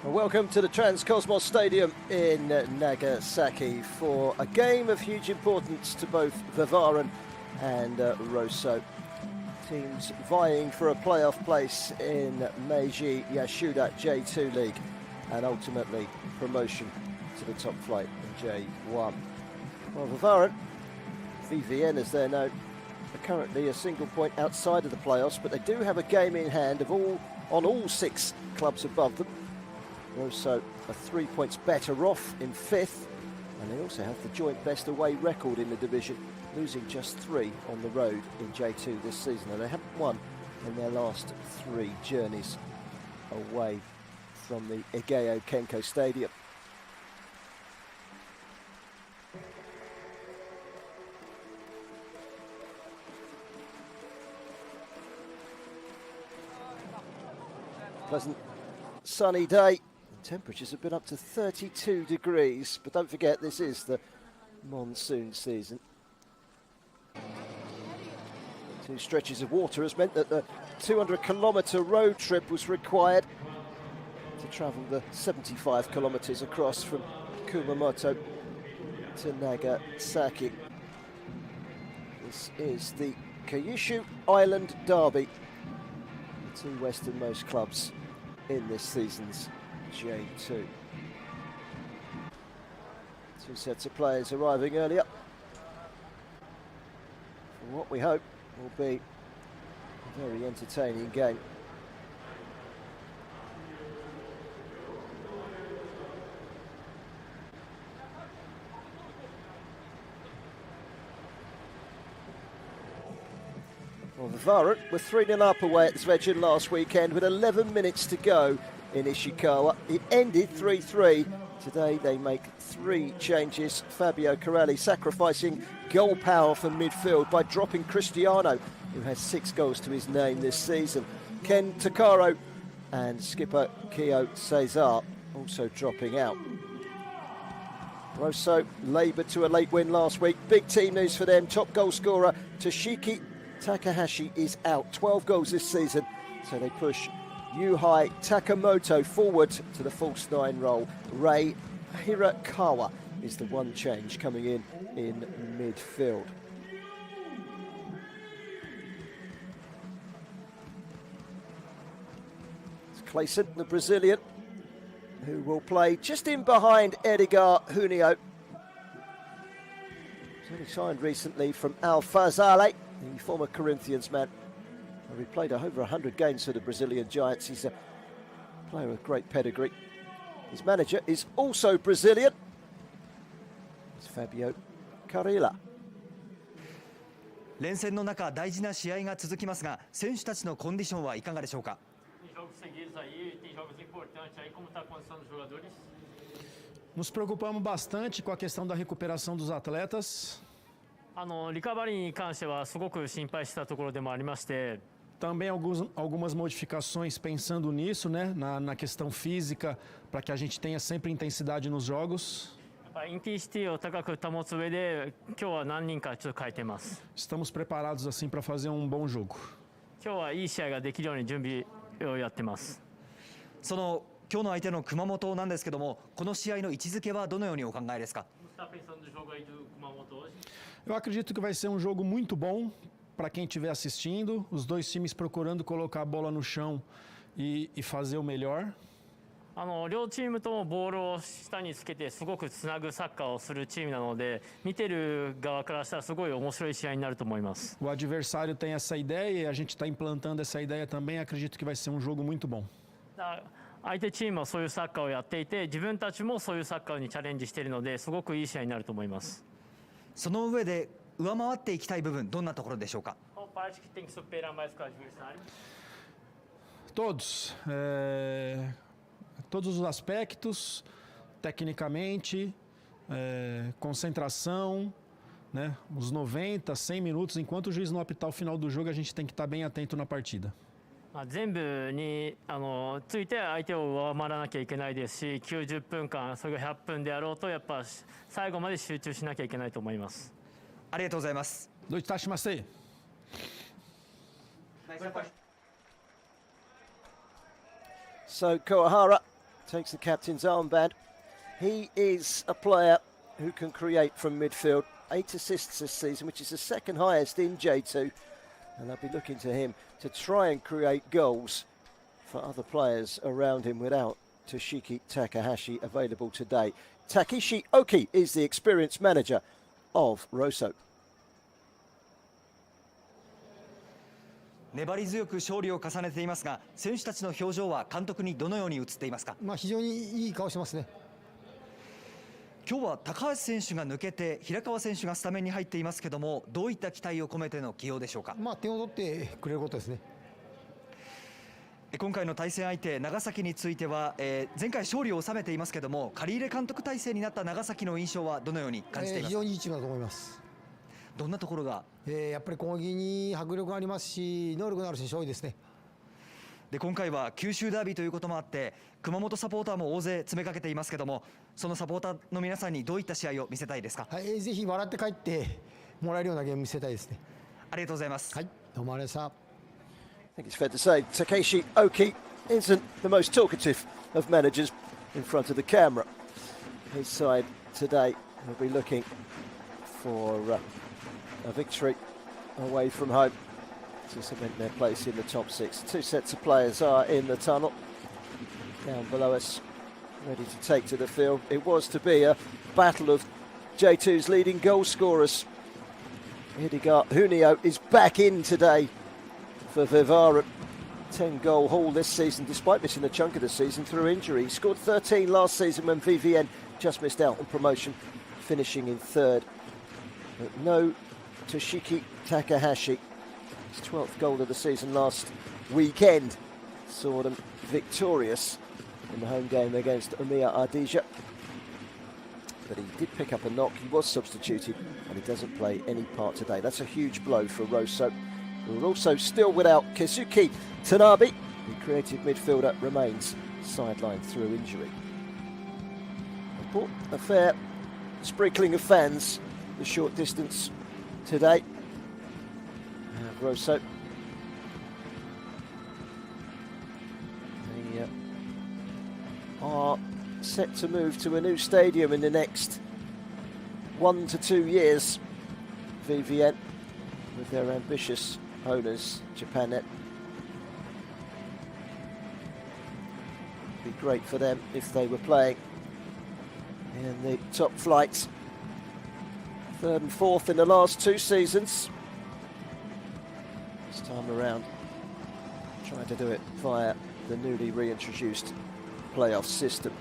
Welcome to the Transcosmos Stadium in Nagasaki for a game of huge importance to both V-Varen and Roasso. Teams vying for a playoff place in MEIJI YASUDA J2 League and ultimately promotion to the top flight in J1. Well, V-Varen, V-Varen as they're known, are currently a single point outside of the playoffs, but they do have a game in hand of on all 6 clubs above them. Roasso are 3 points better off in 5th, and they also have the joint best away record in the division, losing just 3 on the road in J2 this season, and they haven't won in their last 3 journeys away from the Igeo Kenko Stadium. Pleasant sunny day. Temperatures have been up to 32 degrees, but don't forget this is the monsoon season. 2 stretches of water has meant that the 200-kilometre road trip was required to travel the 75 kilometres across from Kumamoto to Nagasaki. This is the Kyushu Island Derby, the 2 westernmost clubs in this season's J2. 2 sets of players arriving earlier for what we hope will be a very entertaining game. Well, V-Varen were 3-0 up away at Zvezda last weekend with 11 minutes to go in Ishikawa. It ended 3-3. Today they make 3 changes. Fabio Corelli sacrificing goal power from midfield by dropping Cristiano, who has 6 goals to his name this season. Ken Takaro and skipper Kyo Cesar also dropping out. Roasso laboured to a late win last week. Big team news for them. Top goal scorer Toshiki Takahashi is out. 12 goals this season, so they push Yuhei Takamoto forward to the false 9 role. Rei Hirakawa is the one change coming in midfield. It's Clayson, the Brazilian, who will play just in behind Edgar Junio. He's only signed recently from Al Fazale, the former Corinthians man. He played over 100 games for the Brazilian Giants. He's a player with great pedigree. His manager is also Brazilian. It's Fabio Carilla. 連戦の中、大事な試合が続きますが、選手たちのコンディションはいかがでしょうか。Nos preocupamos bastante com a questão da recuperação dos atletas. リカバリーに関してはすごく心配したところでもありまして。 Também algumas modificações pensando nisso, né, na questão física, para que a gente tenha sempre intensidade nos jogos. Estamos preparados assim para fazer um bom jogo. その今日の相手の熊本なんですけども、この試合の位置づけはどのようにお考えですか。 Eu acredito que vai ser um jogo muito bom para quem estiver assistindo, os 2 times procurando colocar a bola no chão e fazer o melhor. 両チームともボールを下につけてすごくつなぐサッカーをするチームなので、見てる側からしたらすごい面白い試合になると思います。 O adversário tem essa ideia e a gente está implantando essa ideia também. Acredito que vai ser um jogo muito bom. 相手チームはそういうサッカーをやっていて、自分たちもそういうサッカーにチャレンジしているので、すごくいい試合になると思います。 その上で上回っていきたい部分、どんなところでしょうか。 Todos. Todos os aspectos, tecnicamente, concentração, né? Os 90, 100 minutos, enquanto o juiz não apitar o final do jogo, a gente tem que estar bem atento na partida. 全部について相手を上回らなきゃいけないですし、90分間、それが100分であろうと、やっぱ最後まで集中しなきゃいけないと思います。ありがとうございます。どういたしまして。So Kawahara takes the captain's armband. He is a player who can create from midfield. 8 assists this season, which is the second highest in J2. And they'll be looking to him to try and create goals for other players around him without Toshiki Takahashi available today. Takeshi Oki is the experienced manager of Roasso. 粘り強く勝利を重ねていますが、選手たちの表情は監督にどのように映っていますか？非常にいい顔してますね。今日は高橋選手が抜けて平川選手がスタメンに入っていますけども、どういった期待を込めての起用でしょうか？点を取ってくれることですね。今回の対戦相手長崎については、前回勝利を収めていますけども、借り入れ監督体制になった長崎の印象はどのように感じていますか？非常にいいチームだと思います。どんなところが？やっぱり攻撃に迫力がありますし、能力のある選手多いですね。で今回は九州ダービーということもあって熊本サポーターも大勢詰めかけていますけども、そのサポーターの皆さんにどういった試合を見せたいですか？ぜひ笑って帰ってもらえるようなゲーム見せたいですね。ありがとうございます。どうもありがとうございました。I think it's fair to say Takeshi Oki isn't the most talkative of managers in front of the camera. His side today will be looking for a victory away from home to cement their place in the top 6. 2 sets of players are in the tunnel down below us, ready to take to the field. It was to be a battle of J2's leading goal scorers. Hidegard Junio is back in today for V-Varen. 10-goal haul this season, despite missing a chunk of the season through injury. He scored 13 last season when VVN just missed out on promotion, finishing in 3rd. But no Toshiki Takahashi. His 12th goal of the season last weekend saw them victorious in the home game against Omiya Ardija. But he did pick up a knock. He was substituted and he doesn't play any part today. That's a huge blow for Roasso. We're also still without Keisuke Tanabe. The creative midfielder remains sidelined through injury. A fair sprinkling of fans the short distance today. Roasso. They are set to move to a new stadium in the next 1 to 2 years. VVN with their ambitious owners, Japanet. It'd be great for them if they were playing in the top flights. 3rd and 4th in the last 2 seasons. This time around, trying to do it via the newly reintroduced playoff system.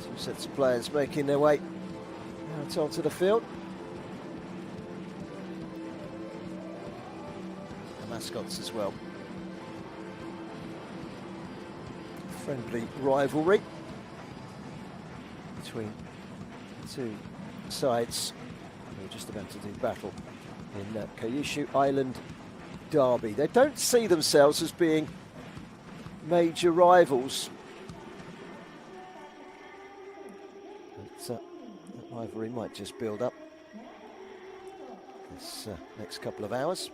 2 sets of players making their way out onto the field. The mascots as well. Friendly rivalry between the 2 sides. We're just about to do battle in Kyushu Island Derby. They don't see themselves as being major rivals. But that rivalry might just build up this next couple of hours.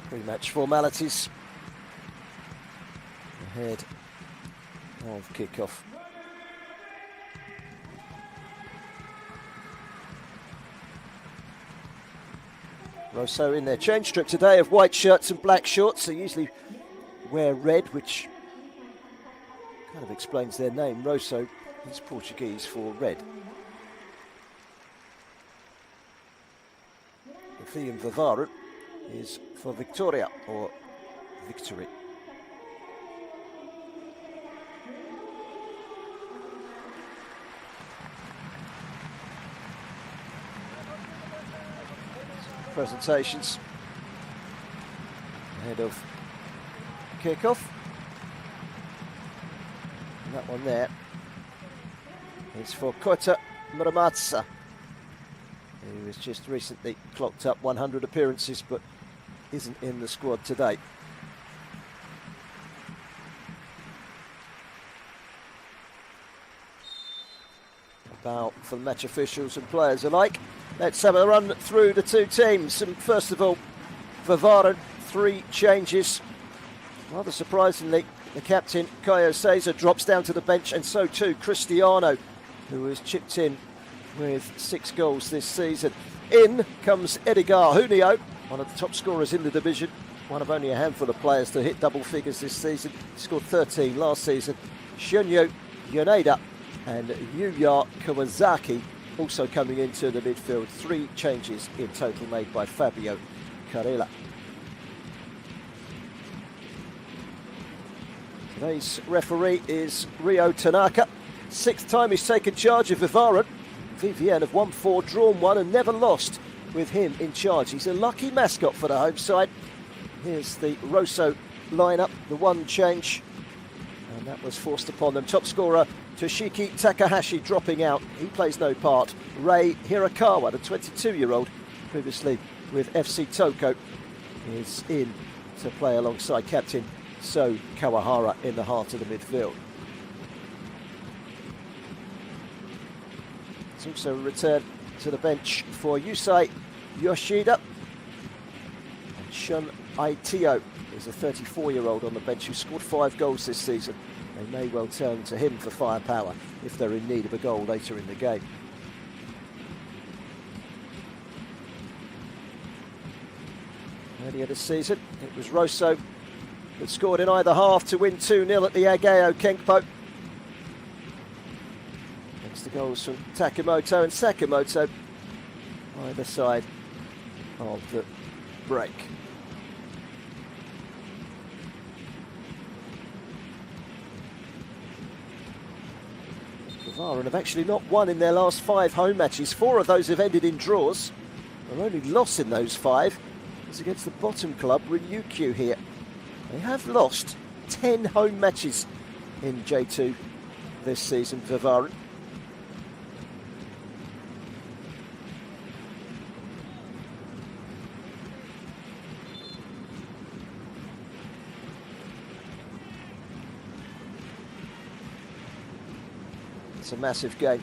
Pre-match formalities ahead of kick-off. Roasso in their change strip today of white shirts and black shorts. They usually wear red, which kind of explains their name. Roasso is Portuguese for red. The theme V-Varen is for Victoria, or victory. Presentations ahead of kickoff. And that one there is for Kota Muramatsa, who has just recently clocked up 100 appearances but isn't in the squad today. A bow for the match officials and players alike. Let's have a run through the two teams. And first of all, V-Varen, 3 changes. Rather surprisingly, the captain, Kaio Seiza, drops down to the bench, and so too Cristiano, who has chipped in with 6 goals this season. In comes Edgar Junio, one of the top scorers in the division, one of only a handful of players to hit double figures this season. He scored 13 last season. Shunyo Yoneda and Yuya Kawasaki also coming into the midfield. 3 changes in total made by Fabio Carella. Today's referee is Ryo Tanaka. 6th time he's taken charge of V-Varen. V-Varen have won 4, drawn 1 and never lost with him in charge. He's a lucky mascot for the home side. Here's the Roasso lineup, the 1 change, and that was forced upon them. Top scorer Toshiki Takahashi dropping out. He plays no part. Rei Hirakawa, the 22-year-old, previously with FC Toko, is in to play alongside captain So Kawahara in the heart of the midfield. It's also a return to the bench for Yusai Yoshida. And Shun Aitio is a 34-year-old on the bench who scored 5 goals this season. They may well turn to him for firepower if they're in need of a goal later in the game. Earlier this season, it was Roasso that scored in either half to win 2-0 at the Ageo Kenpo. Thanks to goals from Takemoto and Sakamoto either side of the break. V-Varen have actually not won in their last 5 home matches. 4 of those have ended in draws. Their only loss in those 5 is against the bottom club, Ryukyu here. They have lost 10 home matches in J2 this season, V-Varen. It's a massive game.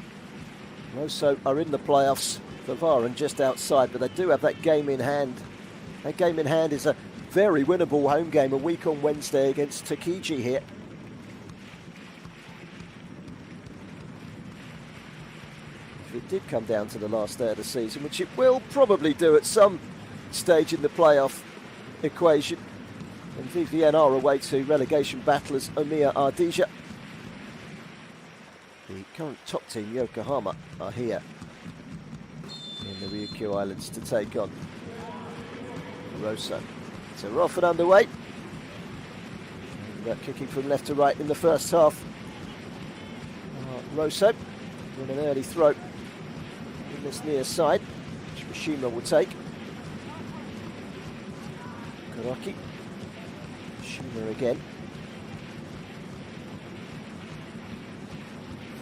Roasso are in the playoffs, V-Varen just outside, but they do have that game in hand. That game in hand is a very winnable home game a week on Wednesday against Takiji here. If it did come down to the last day of the season, which it will probably do at some stage in the playoff equation, and V-Varen are away to relegation battlers Omiya Ardija. The current top team, Yokohama, are here in the Ryukyu Islands to take on Roasso. So we're off and underway. And, kicking from left to right in the first half. Roasso with an early throw in this near side, which Mishima will take. Karaki. Mishima again.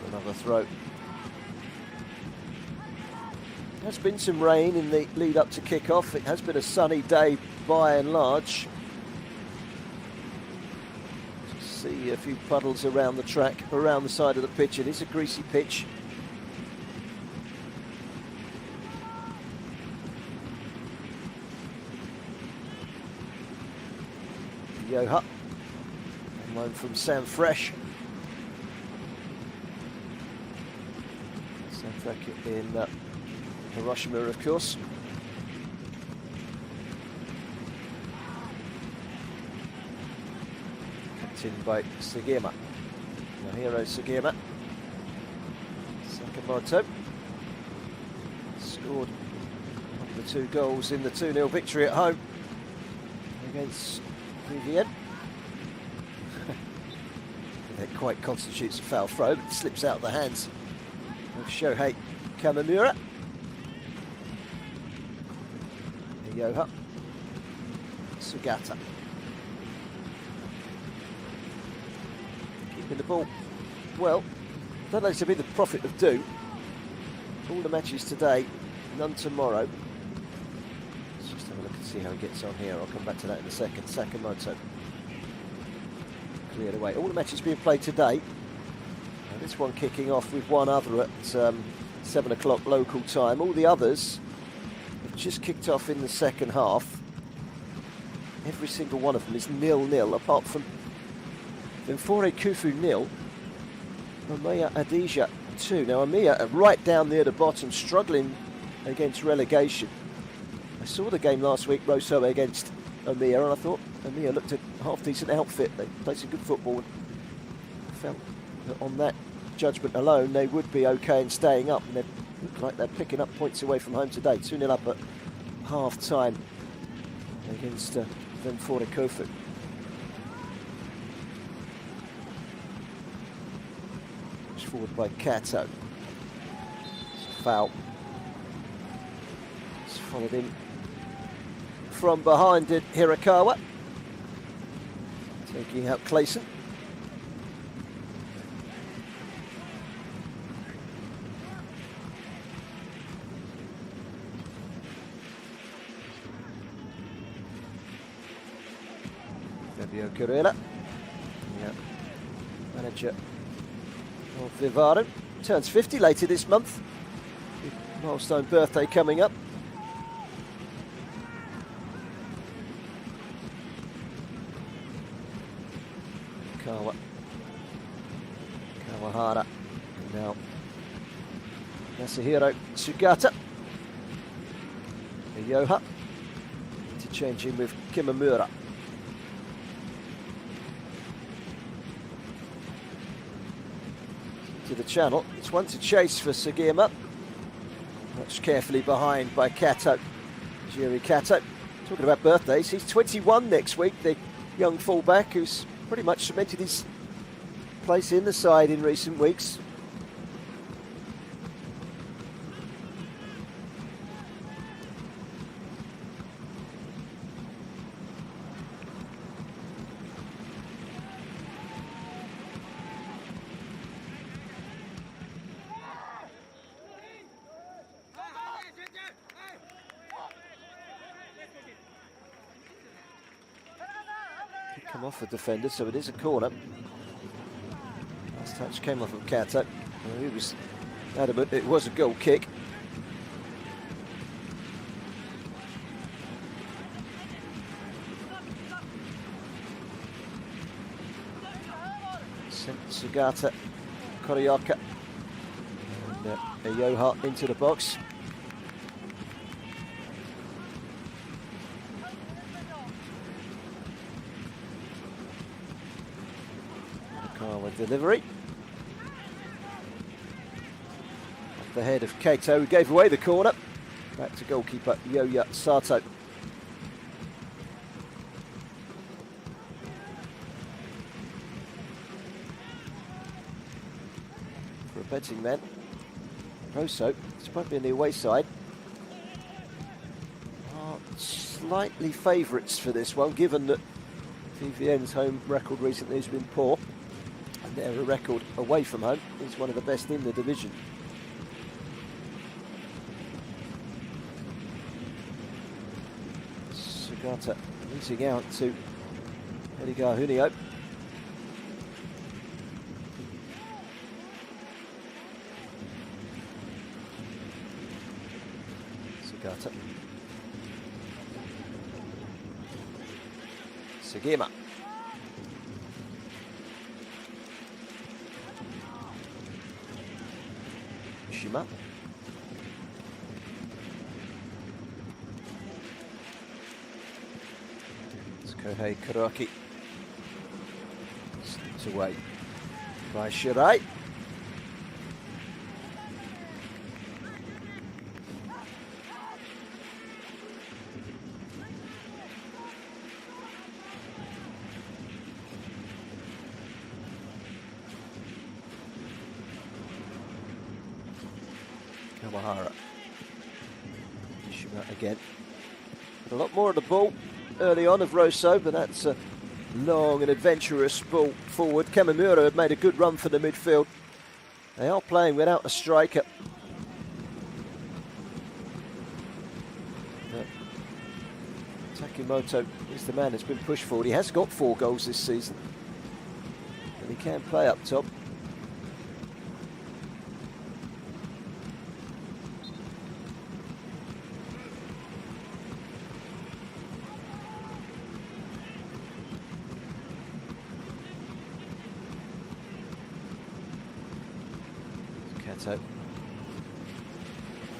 Another throw. There's been some rain in the lead up to kick-off. It has been a sunny day by and large. Just see a few puddles around the track, around the side of the pitch. It is a greasy pitch. Yoha, on loan from Sam Fresh. In Hiroshima, of course. Captained by Sugiyama. Nahiro Sugiyama. Sakamoto. Scored one of the 2 goals in the 2-0 victory at home against V-Varen. That quite constitutes a foul throw, but slips out of the hands of Shohei Kamamura. Yoha. Sugata. Keeping the ball well. Don't like to be the prophet of doom. All the matches today, none tomorrow. Let's just have a look and see how he gets on here. I'll come back to that in a second. Sakamoto cleared away. All the matches being played today. And this one kicking off with one other at 7 o'clock local time. All the others have just kicked off in the second half. Every single one of them is 0-0, apart from Vimfore Kufu 0, MEIJI YASUDA 2. Now MEIJI are right down near the bottom, struggling against relegation. I saw the game last week, Roasso against MEIJI, and I thought MEIJI looked a half-decent outfit. They played some good football, and felt that on that judgment alone they would be okay in staying up, and they look like they're picking up points away from home today. 2-0 up at half-time against Vimfore Kufu. Pushed forward by Kato. Foul. It's followed in from behind it, Hirakawa. Taking out Clayson. Fabio Carrera, manager of V-Varen, turns 50 later this month. Big milestone birthday coming up. Kawahara, and now Masahiro Sugata. Yoha interchanging with Kimamura. To the channel, it's one to chase for Sugiyama. Watched carefully behind by Kato. Jiri Kato. Talking about birthdays, he's 21 next week, the young fullback who's pretty much cemented his place in the side in recent weeks. Come off a defender, so it is a corner. Last touch came off of Kato. He was adamant it was a goal kick. Sent Sugata, Koryoka, and Yoha into the box. With delivery off the head of Kato, who gave away the corner. Back to goalkeeper Yoya Sato. For a betting man, Roasso, despite being the away side, are slightly favourites for this one, given that V-Varen's home record recently has been poor. Their record away from home is one of the best in the division. Sugata losing out to Edgar Hunio. Sugata. Sugiyama. Shima. It's Kohei Kuraki. Slipped away by Shirai. Kawahara. Shima again. A lot more of the ball early on of Roasso, but that's a long and adventurous ball forward. Kamimura had made a good run for the midfield. They are playing without a striker. Takimoto is the man that's been pushed forward. He has got 4 goals this season, and he can play up top. Kato.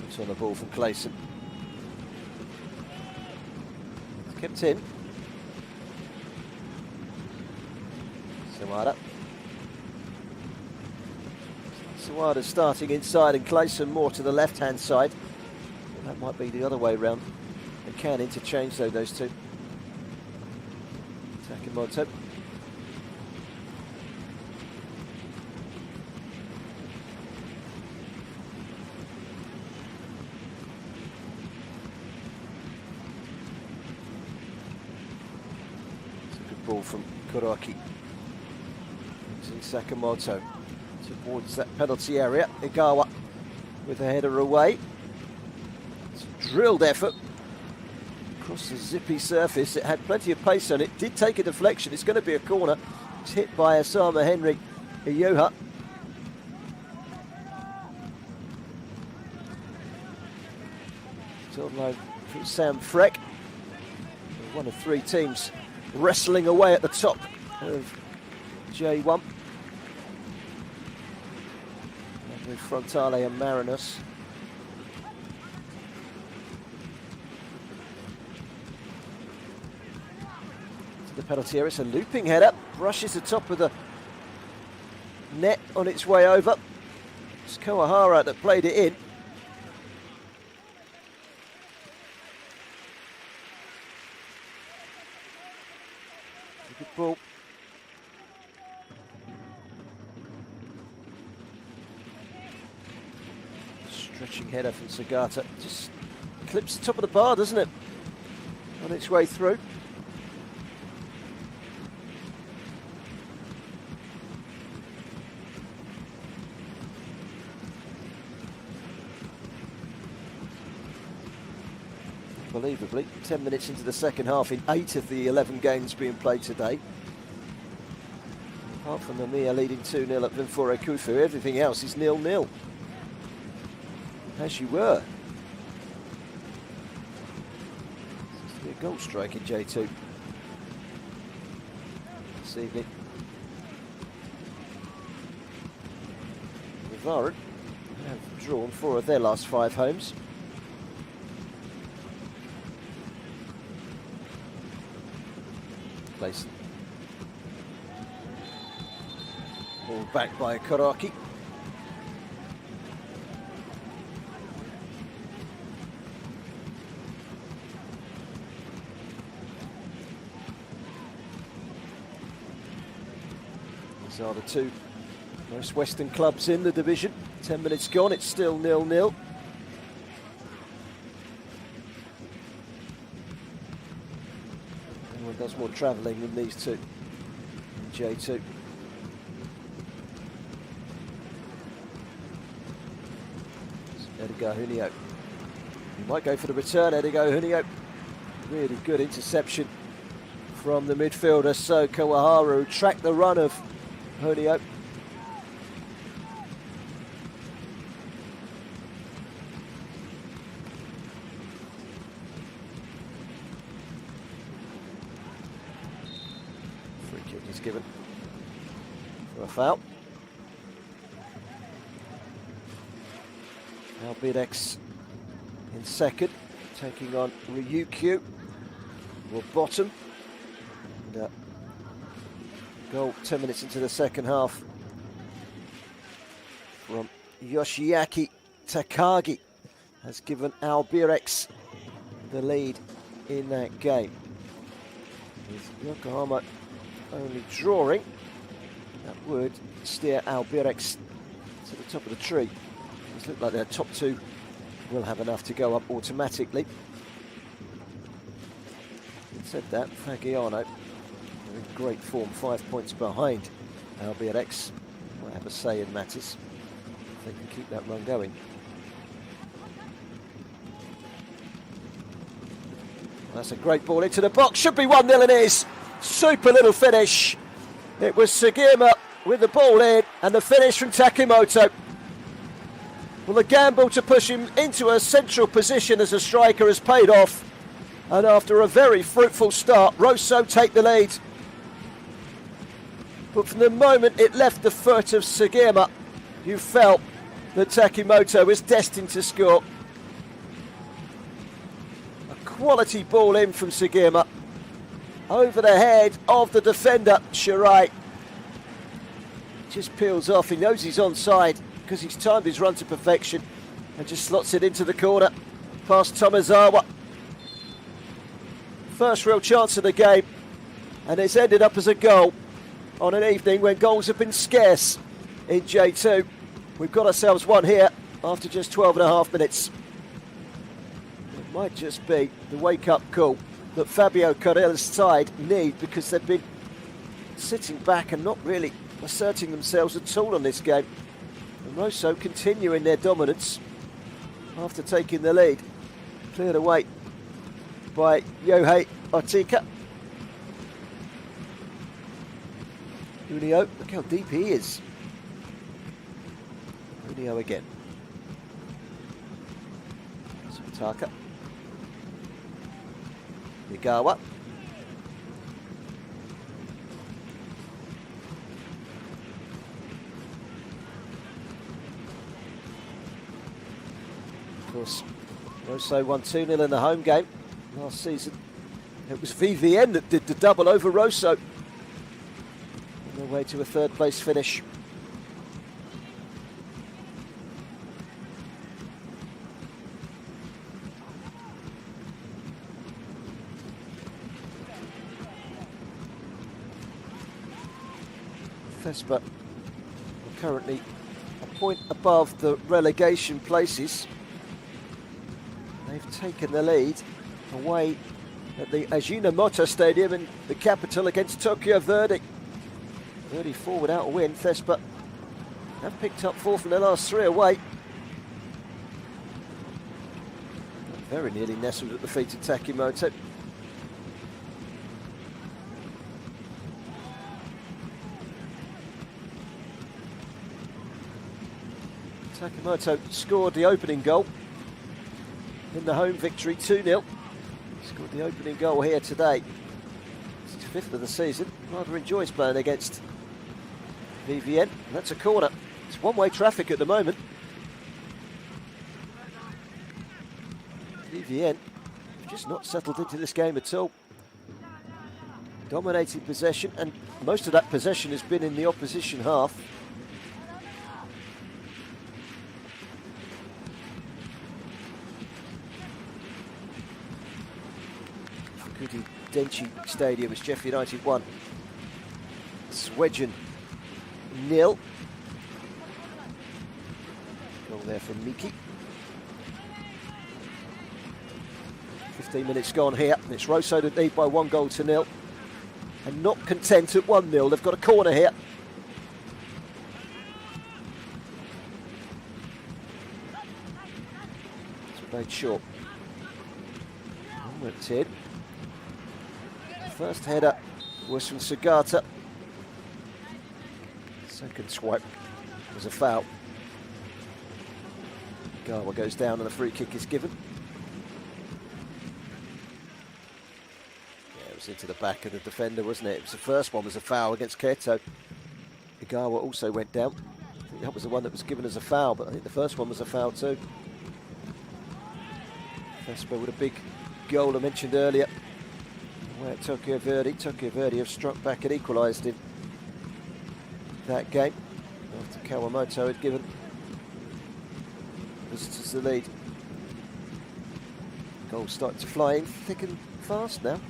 It's on the ball from Clayson. Kept in. Sawada. Sawada starting inside and Clayson more to the left-hand side. That might be the other way round. They can interchange though, those two. Kumamoto. It's a good ball from Kuraki. Sakamoto towards that penalty area. Igawa with a header away. It's a drilled effort across the zippy surface. It had plenty of pace on it. Did take a deflection. It's going to be a corner. It's hit by Osama Henry Iyoha. It's on loan from Sam Freck. One of three teams wrestling away at the top of J1. With Frontale and Marinos. To the penalty area, it's a looping header. Brushes the top of the net on its way over. It's Kawahara that played it in. Good ball. Stretching header from Sagata. Just clips the top of the bar, doesn't it? On its way through. Unbelievably, 10 minutes into the second half in 8 of the 11 games being played today. Apart from the Mia leading 2-0 at Vinfore Kufu, everything else is 0-0. As you were. Seems to be a goal strike in J2 this evening. V-Varen have drawn 4 of their last 5 homes. Clayson. Ball back by Kuraki. These are the two most Western clubs in the division. 10 minutes gone, it's still 0-0. Anyone does more travelling than these two in J2. Edigo Junio. He might go for the return, Edigo Junio. Really good interception from the midfielder, so Kawahara tracked the run of Junio. Free kick is given for a foul. Albirex in second, taking on Ryukyu. Will bottom. And, goal 10 minutes into the second half from Yoshiaki Takagi has given Albirex the lead in that game. With Yokohama only drawing, that would steer Albirex to the top of the tree. It looks like their top two will have enough to go up automatically. Having said that, Fagiano are in great form, 5 points behind Albirex. Might have a say in matters if they can keep that run going. Well, that's a great ball into the box, should be 1-0 and it is. Super little finish. It was Sugiyama with the ball in and the finish from Takemoto. Well, the gamble to push him into a central position as a striker has paid off. And after a very fruitful start, Roasso take the lead. But from the moment it left the foot of Sugiyama, you felt that Takimoto was destined to score. A quality ball in from Sugiyama. Over the head of the defender, Shirai. Just peels off. He knows he's onside because he's timed his run to perfection and just slots it into the corner past Tomizawa. First real chance of the game, and it's ended up as a goal on an evening when goals have been scarce in J2. We've got ourselves one here after just 12.5 minutes. It might just be the wake-up call that Fabio Carrella's side need, because they've been sitting back and not really asserting themselves at all on this game. And Roasso continuing their dominance after taking the lead. Cleared away by Yohei Otika. Unio, look how deep he is. Unio again. Sutaka. Nigawa. Of course, Roasso won 2-0 in the home game last season. It was V-Varen that did the double over Roasso on their way to a third place finish. Vespa are currently a point above the relegation places. They've taken the lead away at the Ajinomoto Stadium in the capital against Tokyo Verdy. Verdy 4 without a win. Vespa have picked up 4 from their last 3 away. Very nearly nestled at the feet of Takimoto. Takimoto scored the opening goal in the home victory, 2-0. Scored the opening goal here today. It's his 5th of the season. Rather enjoys playing against V-Varen. That's a corner. It's one-way traffic at the moment. V-Varen just not settled into this game at all. Dominating possession, and most of that possession has been in the opposition half. Denchi Stadium as Sheffield United 1, Swedgen 0. Goal there from Miki. 15 minutes gone here. It's Roasso that lead by 1-0, and not content at 1-0. They've got a corner here. It's played short. It's in. First header was from Sugata. Second swipe was a foul. Gawa goes down and a free kick is given. Yeah, it was into the back of the defender, wasn't it? It was the first one was a foul against Keto. Igawa also went down. I think that was the one that was given as a foul, but I think the first one was a foul too. Vespa with a big goal I mentioned earlier. Where Tokyo Verdy have struck back and equalised in that game after Kawamoto had given visitors the lead. Goals starting to fly in thick and fast now.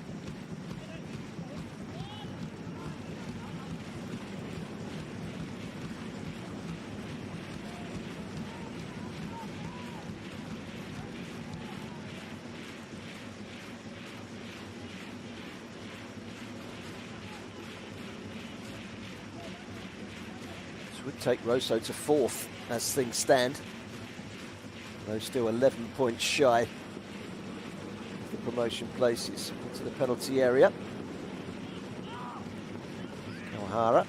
Would take Roasso to 4th as things stand, though still 11 points shy of the promotion places. Into the penalty area. Kawahara.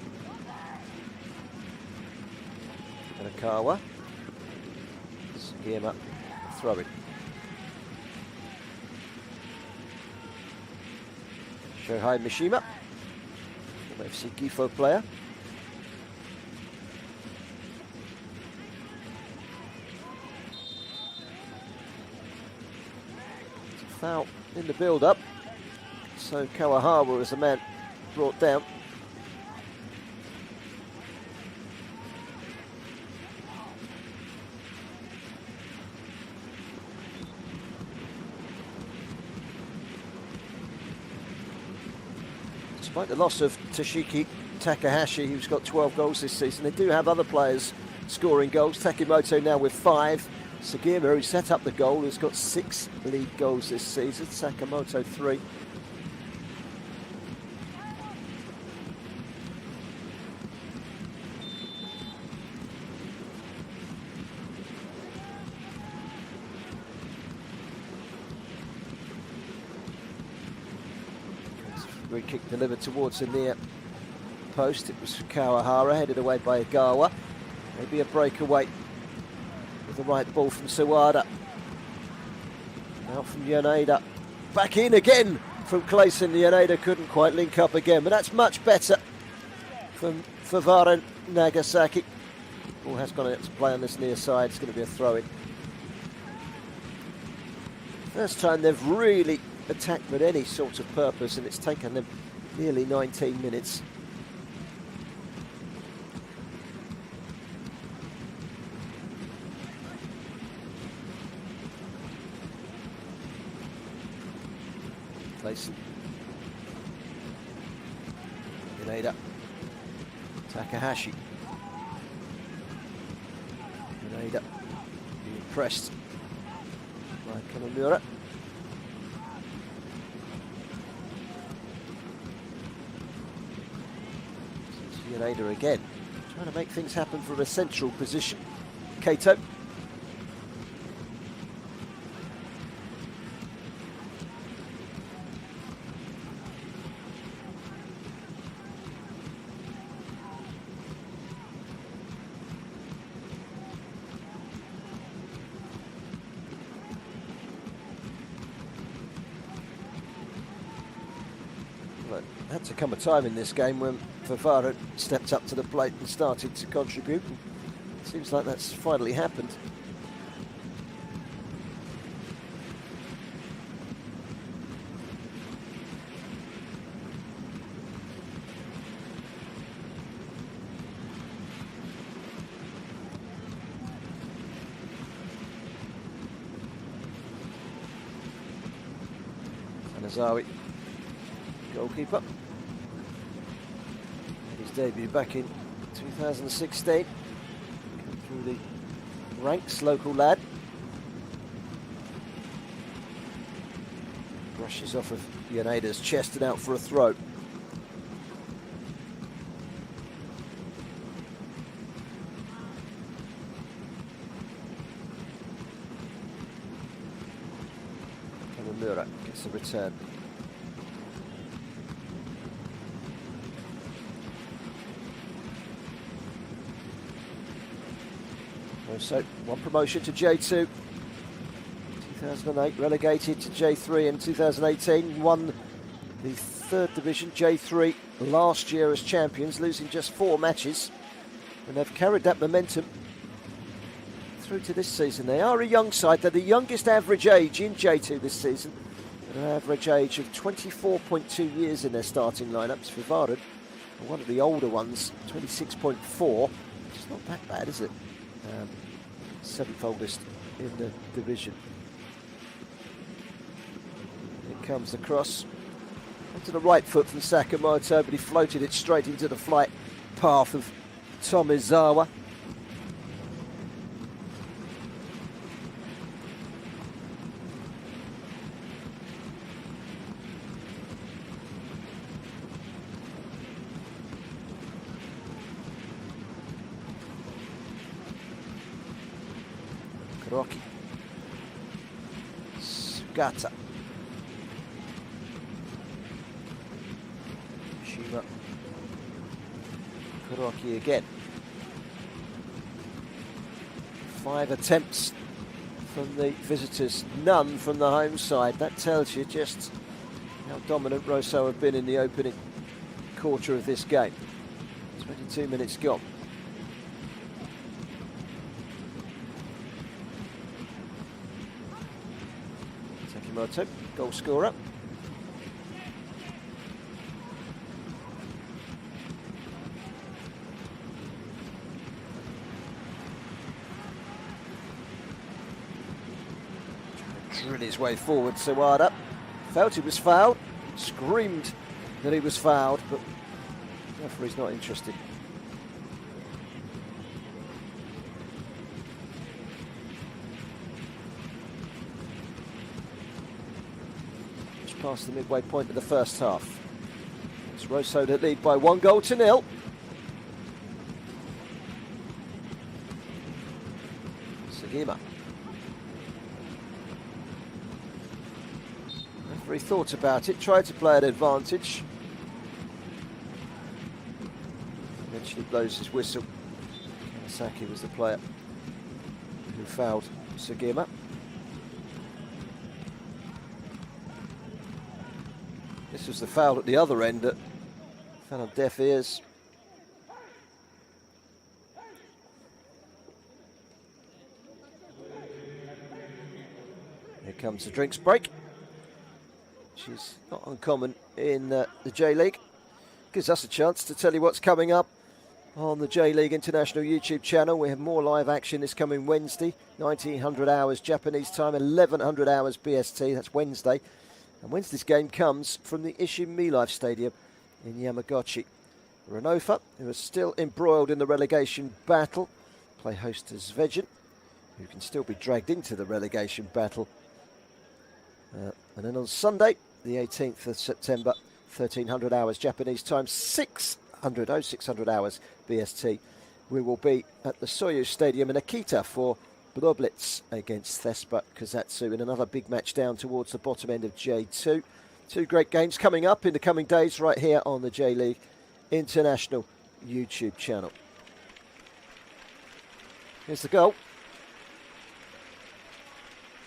Tanakawa. Sugiyama throwing. Shohei Mishima, former FC Gifo player. Foul in the build-up. So Kawahara was the man brought down. Despite the loss of Toshiki Takahashi, who's got 12 goals this season, they do have other players scoring goals. Takimoto now with 5. Sagima, who set up the goal, has got 6 league goals this season. Sakamoto 3. Free kick delivered towards the near post. It was Kawahara, headed away by Igawa. Maybe a breakaway with the right ball from Sawada. Now from Yaneda. Back in again from Clayson. Yaneda couldn't quite link up again, but that's much better from V-Varen Nagasaki. Ball has gone out to play on this near side. It's going to be a throw-in. First time they've really attacked with any sort of purpose, and it's taken them nearly 19 minutes. Clayson. Yaneda. Takahashi. Yaneda. Being pressed by Kamamura. Yaneda again, trying to make things happen from a central position. Kato. Had to come a time in this game when V-Varen stepped up to the plate and started to contribute. It seems like that's finally happened. Tanazawi, goalkeeper. Debut back in 2016. Come through the ranks, local lad. Brushes off of Yaneda's chest and out for a throw. Kamamura gets the return. So one promotion to J2, 2008 relegated to J3 in 2018, won the 3rd division J3 last year as champions, losing just 4 matches, and they've carried that momentum through to this season. They are a young side. They're the youngest average age in J2 this season, an average age of 24.2 years in their starting lineups. V-Varen, one of the older ones, 26.4. It's not that bad, is it? 7th oldest in the division. Here comes the cross onto the right foot from Sakamoto, but he floated it straight into the flight path of Tomizawa. Kuroki. Sugata. Shima. Kuroki again. 5 attempts from the visitors, none from the home side. That tells you just how dominant Roasso have been in the opening quarter of this game. 22 minutes gone. Kumamoto, goal scorer. Drill his way forward, Sawada. Felt he was fouled, screamed that he was fouled, but the referee's not interested. Just past the midway point of the first half. It's Roasso that lead by 1-0. Sagima. Referee thought about it, tried to play an advantage. Eventually blows his whistle. Nagasaki was the player who fouled Sagima. This was the foul at the other end that fell on deaf ears. Here comes the drinks break, which is not uncommon in the J-League. Gives us a chance to tell you what's coming up on the J-League International YouTube channel. We have more live action this coming Wednesday, 1900 hours Japanese time, 1100 hours BST, that's Wednesday. And Wednesday's game comes from the Isshin Mi-Life Stadium in Yamaguchi. Renofa, who are still embroiled in the relegation battle, play host to Zvezdan, who can still be dragged into the relegation battle. And then on Sunday, the 18th of September, 1300 hours Japanese time, 600 hours BST, we will be at the Soyuz Stadium in Akita for Bloblitz against Thespa Kozatsu in another big match down towards the bottom end of J2. Two great games coming up in the coming days right here on the J-League International YouTube channel. Here's the goal.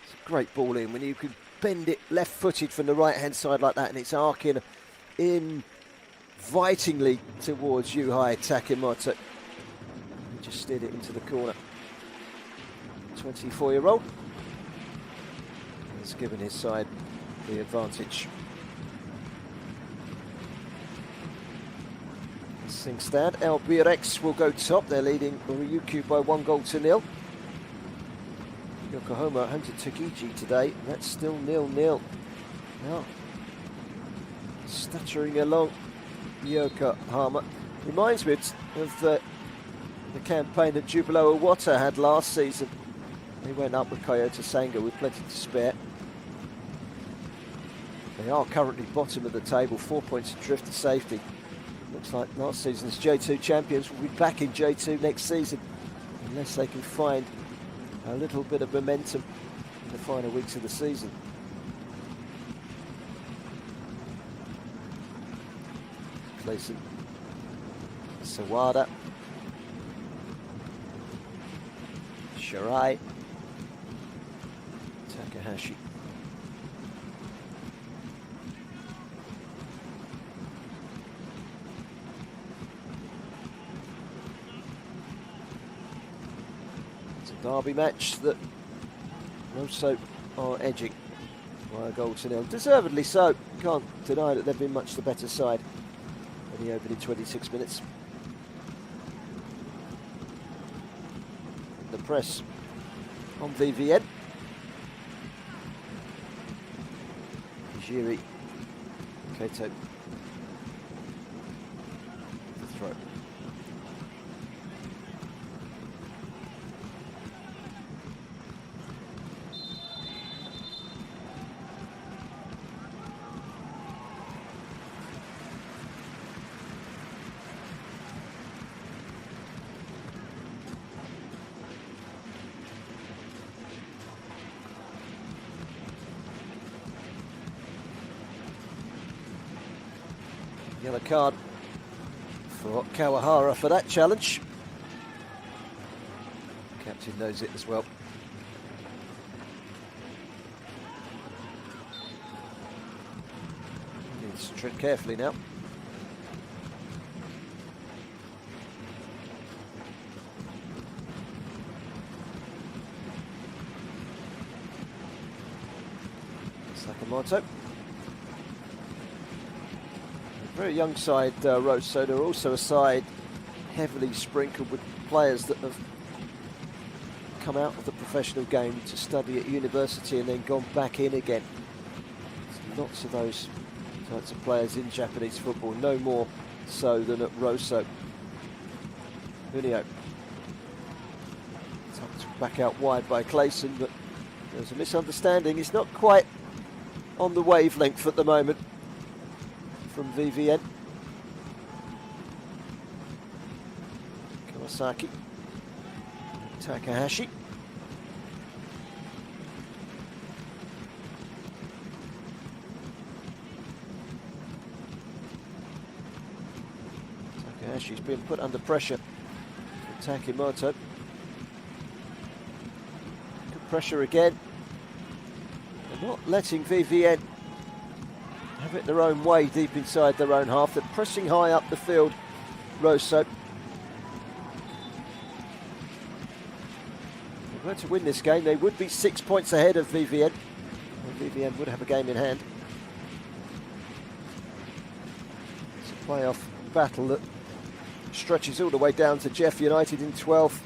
It's a great ball in when you can bend it left-footed from the right-hand side like that, and it's arcing invitingly towards Yuhei Takimoto. He just steered it into the corner. 24-year-old has given his side the advantage. Singstad, LBRX will go top. They're leading Ryukyu by 1-0. Yokohama at home to Tokiji today. That's still 0-0. Now, stuttering along Yokohama. Reminds me of the campaign that Jubilo Iwata had last season. He went up with Kyoto Sanga with plenty to spare. They are currently bottom of the table, 4 points adrift to safety. Looks like last season's J2 champions will be back in J2 next season, unless they can find a little bit of momentum in the final weeks of the season. Clayson, Sawada, Shirai, Takahashi. It's a derby match that Roasso are edging by 1-0. Deservedly so. Can't deny that they've been much the better side in the opening 26 minutes. The press on V-Varen. Jiri, Kato, the throw. Yellow card for Kawahara for that challenge. Captain knows it as well. Needs to tread carefully now. Kumamoto. Very young side, Roasso. They're also a side heavily sprinkled with players that have come out of the professional game to study at university and then gone back in again. There's lots of those types of players in Japanese football, no more so than at Roasso. Junio tucked back out wide by Clayson, but there's a misunderstanding. He's not quite on the wavelength at the moment from V-Varen. Kawasaki, Takahashi. Takahashi's been put under pressure from Takimoto. Good pressure again. They're not letting V-Varen have it their own way deep inside their own half. They're pressing high up the field, Roasso. If they were to win this game, they would be 6 points ahead of V-Varen. V-Varen would have a game in hand. It's a playoff battle that stretches all the way down to Jeff United in 12th.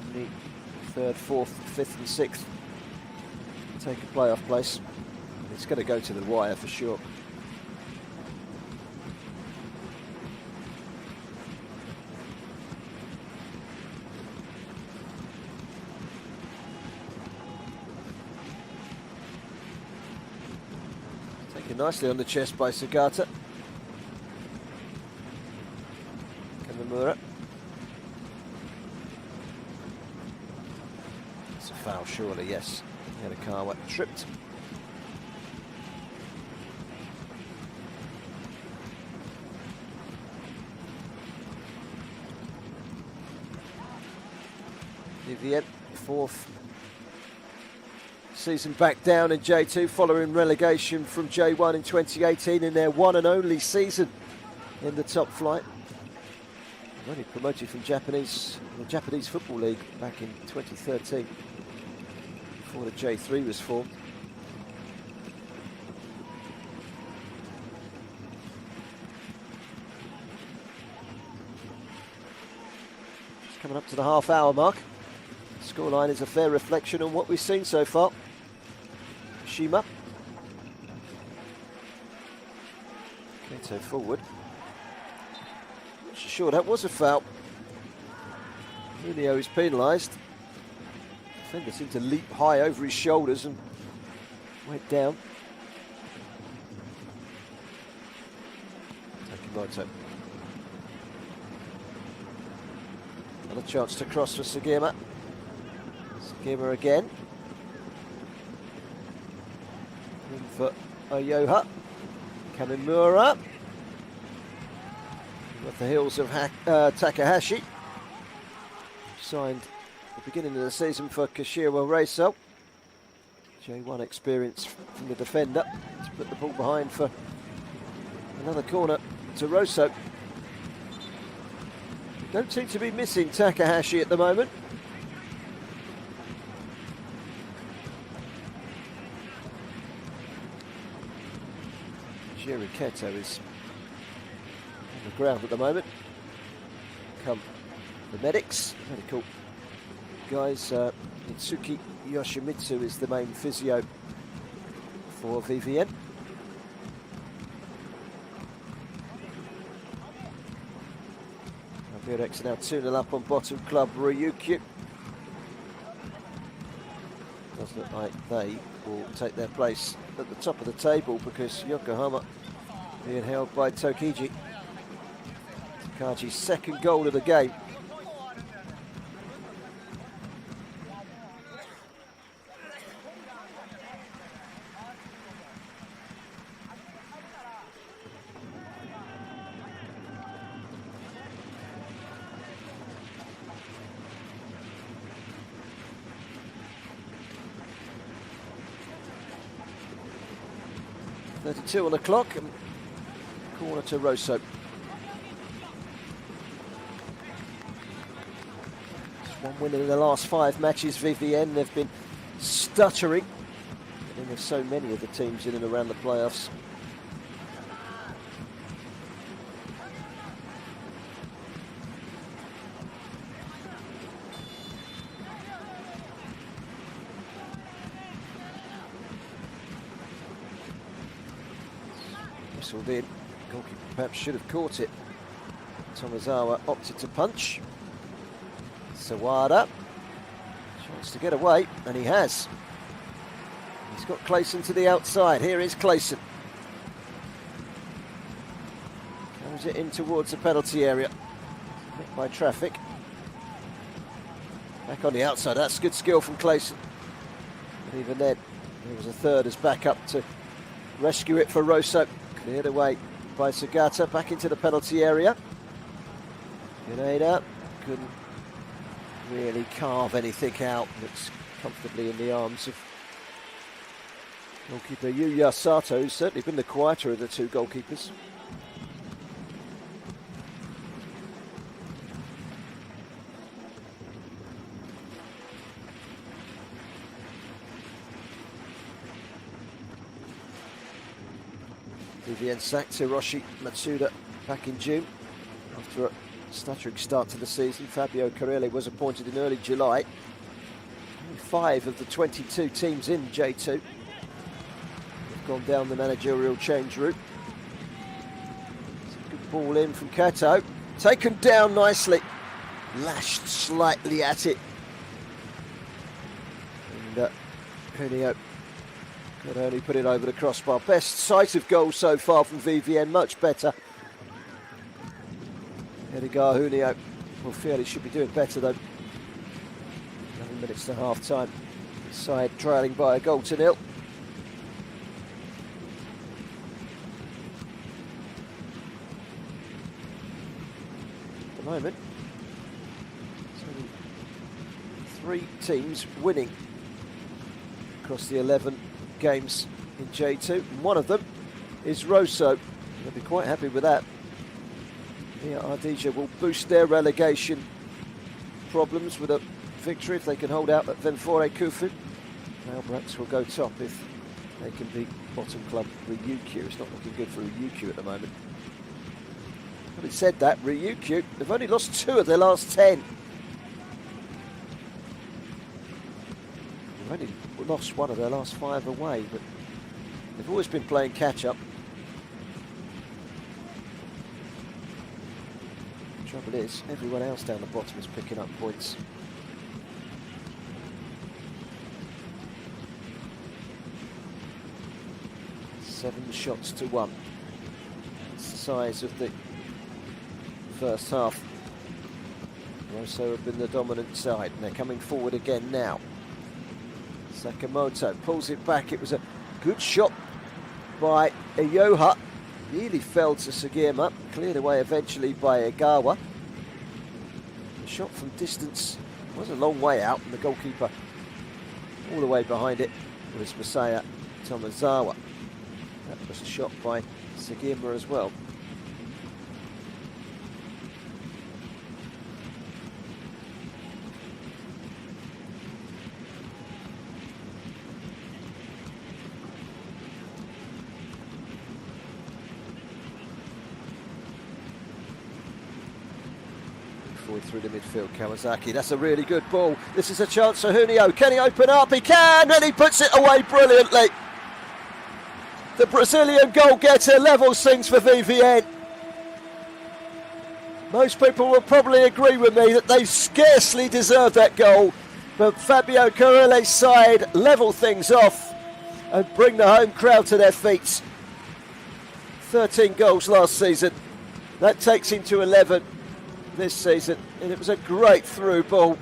Only 3rd, 4th, 5th and 6th take a playoff place. It's going to go to the wire for sure. Taken nicely on the chest by Sagata. Kamimura. It's a foul, surely, yes. Yarikawa tripped. V-Varen, 4th season back down in J2 following relegation from J1 in 2018 in their one and only season in the top flight. Only promoted from the Japanese Football League back in 2013. Before the J3 was formed. Just coming up to the half-hour mark. Scoreline is a fair reflection on what we've seen so far. Shima. Kato forward. Not sure that was a foul. Junio is penalised. Defender seemed to leap high over his shoulders and went down. Takimoto. Another chance to cross for Sugiyama. Sugiyama again. In for Oyoha. Kamimura. At the heels of Takahashi. Signed the beginning of the season for Kashiwa Roasso. J1 experience from the defender to put the ball behind for another corner to Roasso. Don't seem to be missing Takahashi at the moment. Shiriketo is on the ground at the moment. Come the medics, medical guys. Itsuki Yoshimitsu is the main physio for V-Varen. Albirex now 2-0 up on bottom club Ryukyu. Does look like they will take their place at the top of the table because Yokohama being held by Tokiji. Takaji's second goal of the game. .32 on the clock, and corner to Roasso. One win in the last 5 matches, V-Varen. They've been stuttering. And there's so many of the teams in and around the playoffs. Whistled in. Goalkeeper perhaps should have caught it. Tomizawa opted to punch. Sawada. Chance to get away, and he has. He's got Clayson to the outside. Here is Clayson. Carries it in towards the penalty area. Met by traffic. Back on the outside. That's good skill from Clayson. But even then, there was a third as backup to rescue it for Roasso. Cleared away by Sugata. Back into the penalty area. Pineda couldn't really carve anything out. Looks comfortably in the arms of goalkeeper Yuya Sato, who's certainly been the quieter of the two goalkeepers. V-Varen sacked Hiroshi Matsuda back in June after a stuttering start to the season. Fabio Carelli was appointed in early July. Only 5 of the 22 teams in J2 have gone down the managerial change route. Good ball in from Kato. Taken down nicely. Lashed slightly at it. And Cuneo could only put it over the crossbar. Best sight of goal so far from V-Varen, much better. Edgar Junio, well, fairly should be doing better though. 11 minutes to half time. Side trailing by a goal to nil. At the moment, it's only 3 teams winning across the 11 games in J2. And one of them is Roasso. They'll be quite happy with that. Here, Ardija will boost their relegation problems with a victory if they can hold out at Venfore Kufu. Albrechts will go top if they can beat bottom club Ryukyu. It's not looking good for Ryukyu at the moment. Having said that, Ryukyu, they've only lost 2 of their last 10. They've only lost 1 of their last 5 away, but they've always been playing catch-up. Trouble is, everyone else down the bottom is picking up points. Seven shots to 1. It's the size of the first half. Roasso have been the dominant side, and they're coming forward again now. Sakamoto pulls it back. It was a good shot by Ayoha. Nearly fell to Sugiyama, cleared away eventually by Egawa. The shot from distance was a long way out, and the goalkeeper all the way behind it was Masaya Tomizawa. That was a shot by Sugiyama as well. Forward through the midfield, Kawasaki. That's a really good ball. This is a chance for Junio. Can he open up? He can, and he puts it away brilliantly. The Brazilian goal-getter levels things for V-Varen. Most people will probably agree with me that they scarcely deserve that goal, but Fabio Carelli's side level things off and bring the home crowd to their feet. 13 goals last season. That takes him to 11 this season, and it was a great through ball.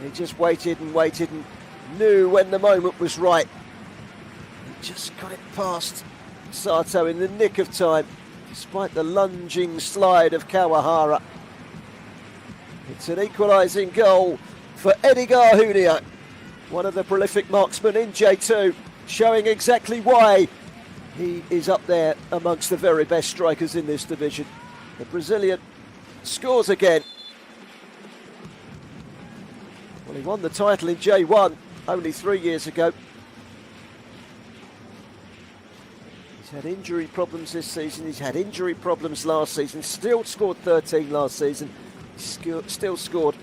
He just waited and waited and knew when the moment was right. He just got it past Sato in the nick of time, despite the lunging slide of Kawahara. It's an equalising goal for Edgar Junio, one of the prolific marksmen in J2, showing exactly why he is up there amongst the very best strikers in this division. The Brazilian scores again. Well, he won the title in J1 only 3 years ago. He's had injury problems this season, he's had injury problems last season, still scored 13 last season, still scored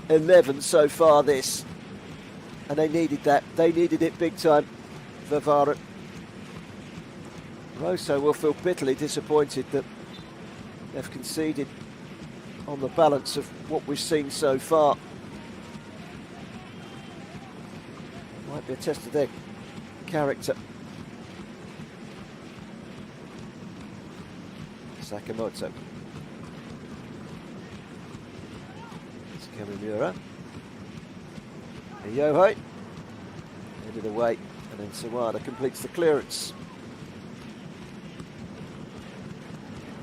11 so far this. And they needed that, they needed it big time, V-Varen. Roasso will feel bitterly disappointed that they've conceded on the balance of what we've seen so far. Might be a test of their character. Sakamoto. Kamimura. Yohei. Headed away, and then Sawada completes the clearance.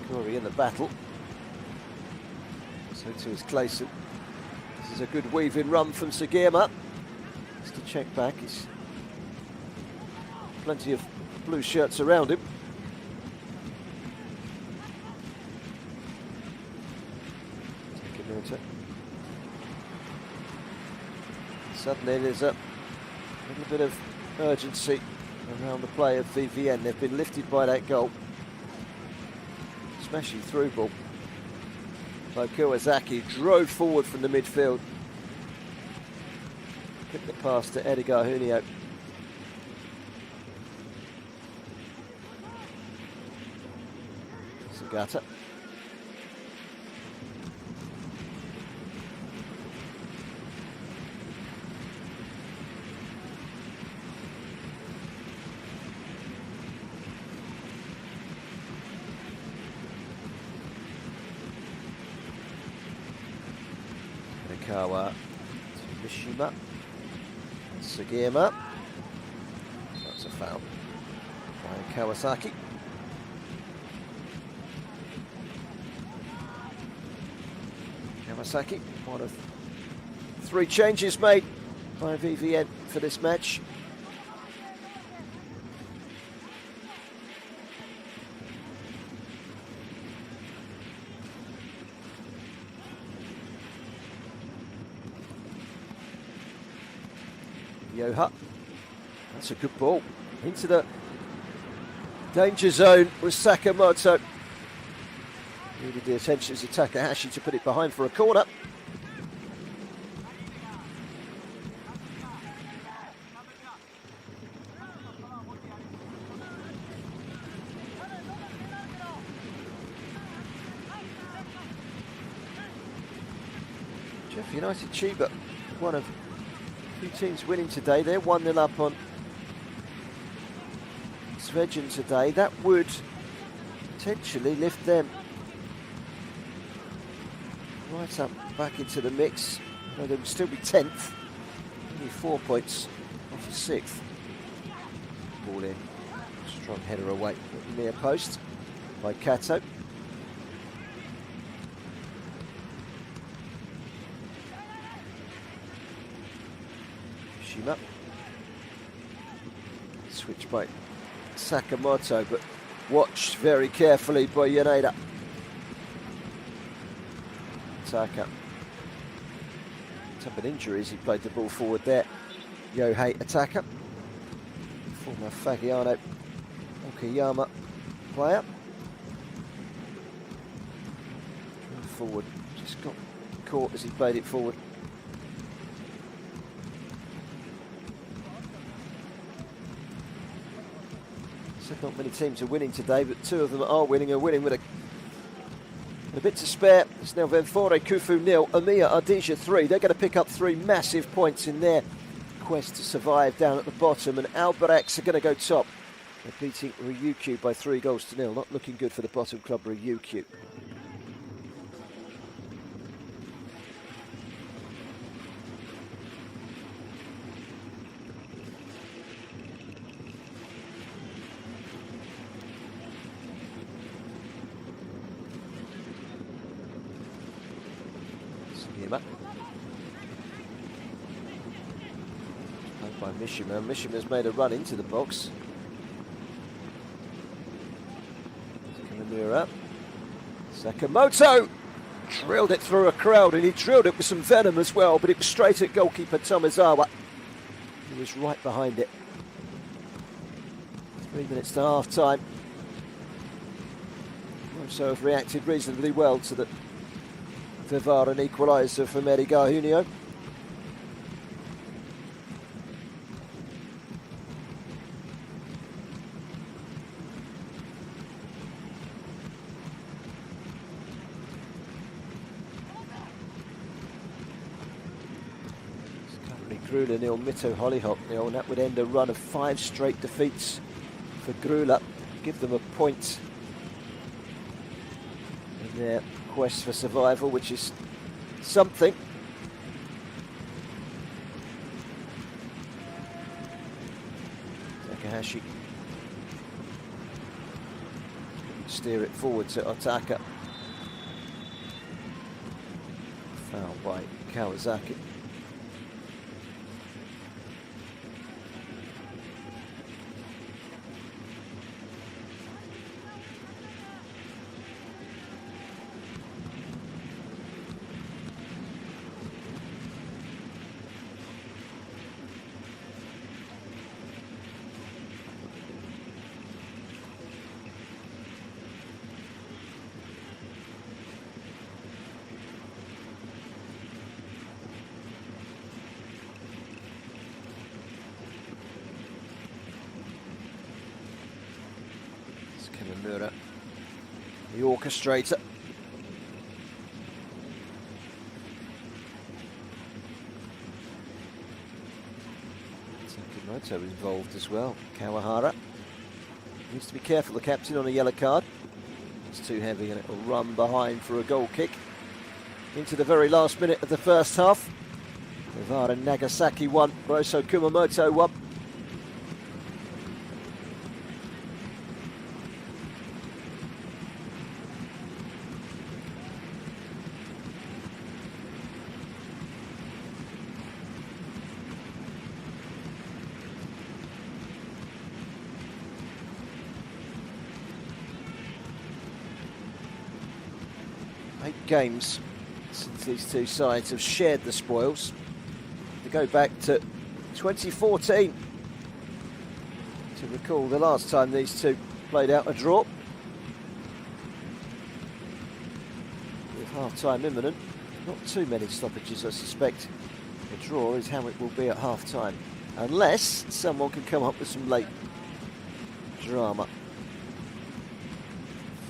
Corey in the battle. So too is Clayson. This is a good weave-in run from Sugiyama. Just to check back, he's plenty of blue shirts around him. Suddenly there's a little bit of urgency around the play of V-Varen. They've been lifted by that goal. Smashing through ball. By Kawasaki, drove forward from the midfield. Kicked the pass to Edgar Junio. Sugata. Kawa, Mishima, Sugiyama. That's a foul by Kawasaki. Kawasaki, one of 3 changes made by V-Varen for this match. Yoha, that's a good ball. Into the danger zone was Sakamoto. Needed the attention of Takahashi to put it behind for a corner. Jeff United Chiba, one of 2 teams winning today. They're 1-0 up on Svedjen today. That would potentially lift them right up back into the mix. No, they would still be 10th. Only 4 points off the 6th. Ball in. Strong header away at the near post by Kato. Switch by Sakamoto, but watched very carefully by Yaneda. Taka. Tough injuries, he played the ball forward there. Yohei attacker. Former Fagiano Okayama player. Forward, just got caught as he played it forward. Said not many teams are winning today, but 2 of them are winning with a bit to spare. It's now Venfore Kufu 0, Amiya Ardija 3. They're going to pick up 3 massive points in their quest to survive down at the bottom, and Albirex are going to go top. They're beating Ryukyu by 3-0. Not looking good for the bottom club, Ryukyu. Played by Mishima. Mishima's made a run into the box. Kamimura. Sakamoto! Drilled it through a crowd, and he drilled it with some venom as well, but it was straight at goalkeeper Tomizawa. He was right behind it. 3 minutes to half time. So have reacted reasonably well to the V-Varen equalizer for MEIJI YASUDA. Grula nil, Mito Hollyhock nil, and that would end a run of 5 straight defeats for Grula, give them a point in their quest for survival, which is something. Takahashi steer it forward to Otaka. Foul by Kawasaki. Kimamura, the orchestrator. Sakamoto involved as well. Kawahara needs to be careful, the captain, on a yellow card. It's too heavy and it'll run behind for a goal kick. Into the very last minute of the first half. V-Varen Nagasaki 1, Roasso Kumamoto 1. Games since these two sides have shared the spoils. To go back to 2014 to recall the last time these two played out a draw. With half-time imminent, not too many stoppages I suspect. The draw is how it will be at half-time, unless someone can come up with some late drama.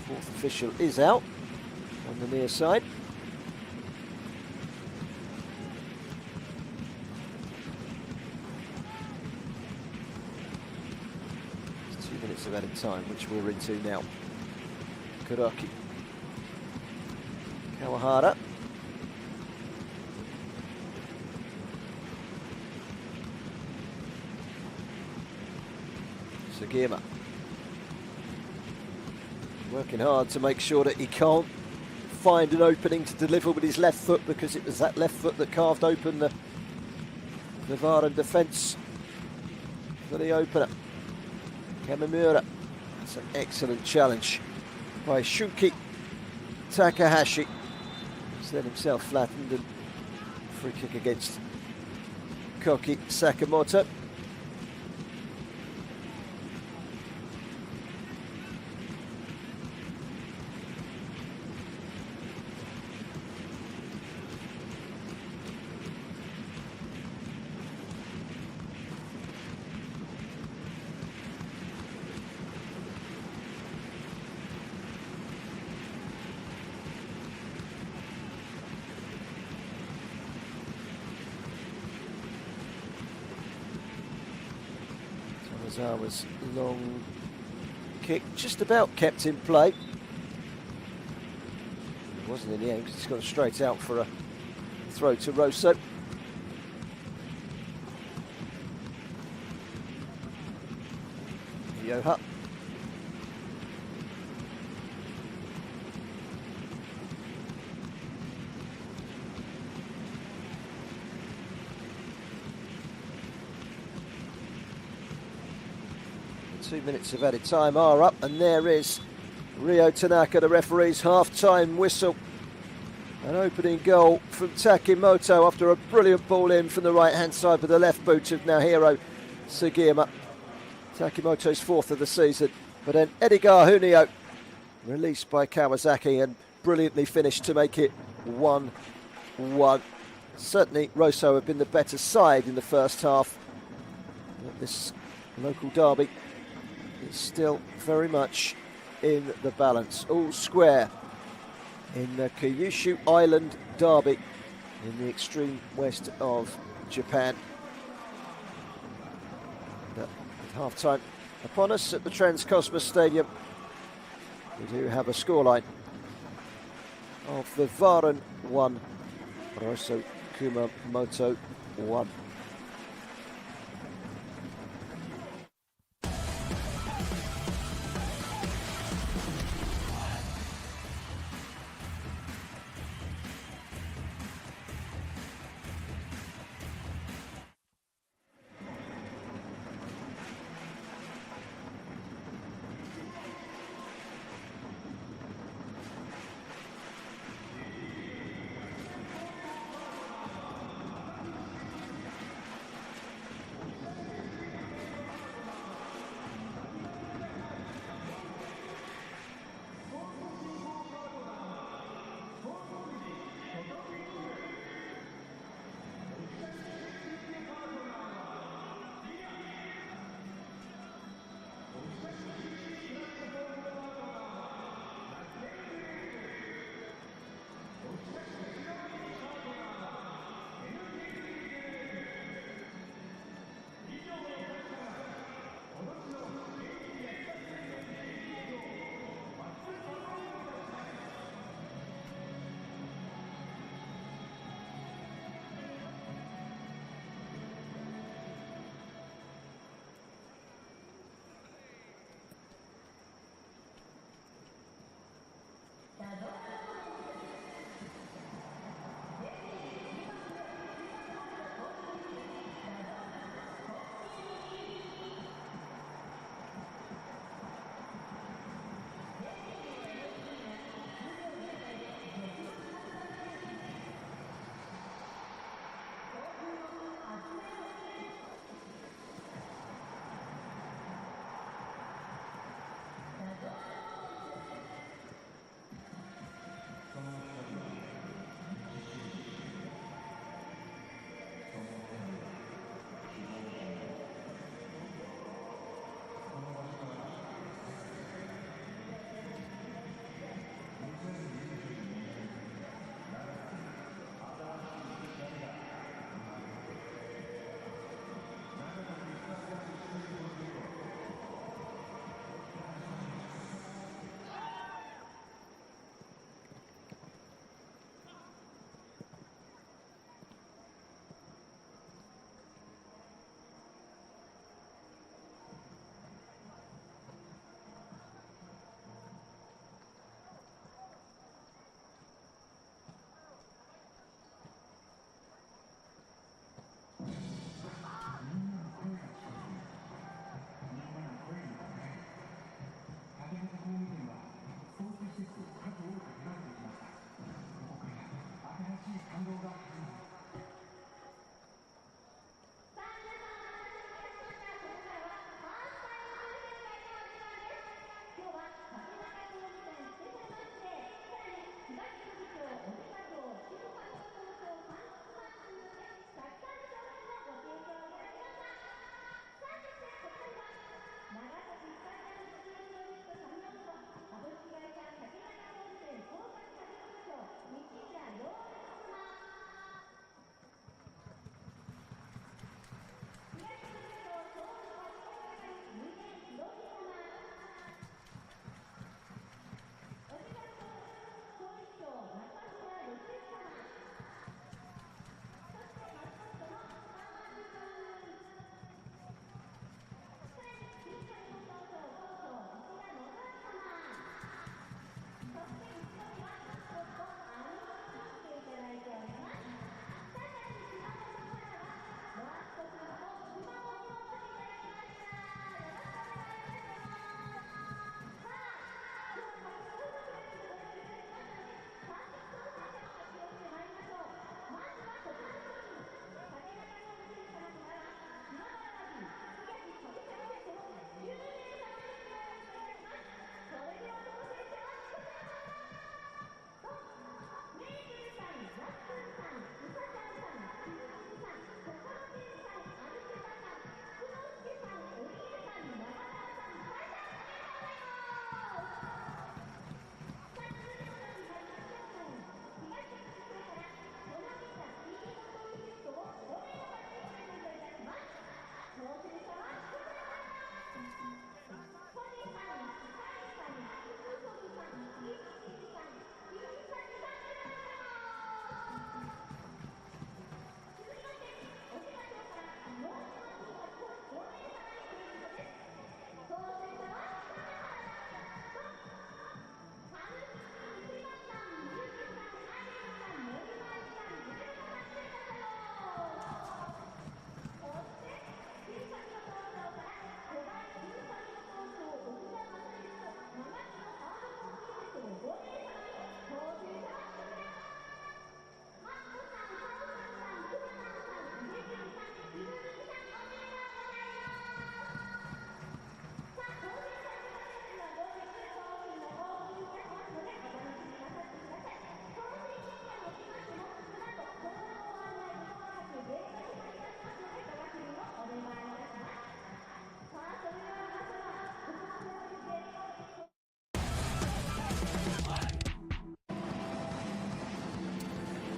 Fourth official is out on the near side. It's 2 minutes of added time, which we're into now. Kuraki. Kawahara. Sugiyama. Working hard to make sure that he can't find an opening to deliver with his left foot, because it was that left foot that carved open the V-Varen defence for the opener. Kamimura. That's an excellent challenge by Shuki Takahashi. He's then himself flattened, and free kick against Koki Sakamoto. Tomizawa's long kick just about kept in play. It wasn't in the end, because it's gone straight out for a throw to Roasso. Yoha. The 2 minutes of added time are up, and there is Ryo Tanaka, the referee's half-time whistle. An opening goal from Takimoto after a brilliant ball in from the right-hand side with the left boot of Naohiro Sugiyama. Takimoto's fourth of the season. But then Edgar Junio, released by Kawasaki and brilliantly finished to make it 1-1. Certainly Roasso have been the better side in the first half. But this local derby is still very much in the balance. All square in the Kyushu Island derby in the extreme west of Japan. But with half-time upon us at the Transcosmos Stadium, we do have a scoreline of V-Varen 1, Roasso Kumamoto 1.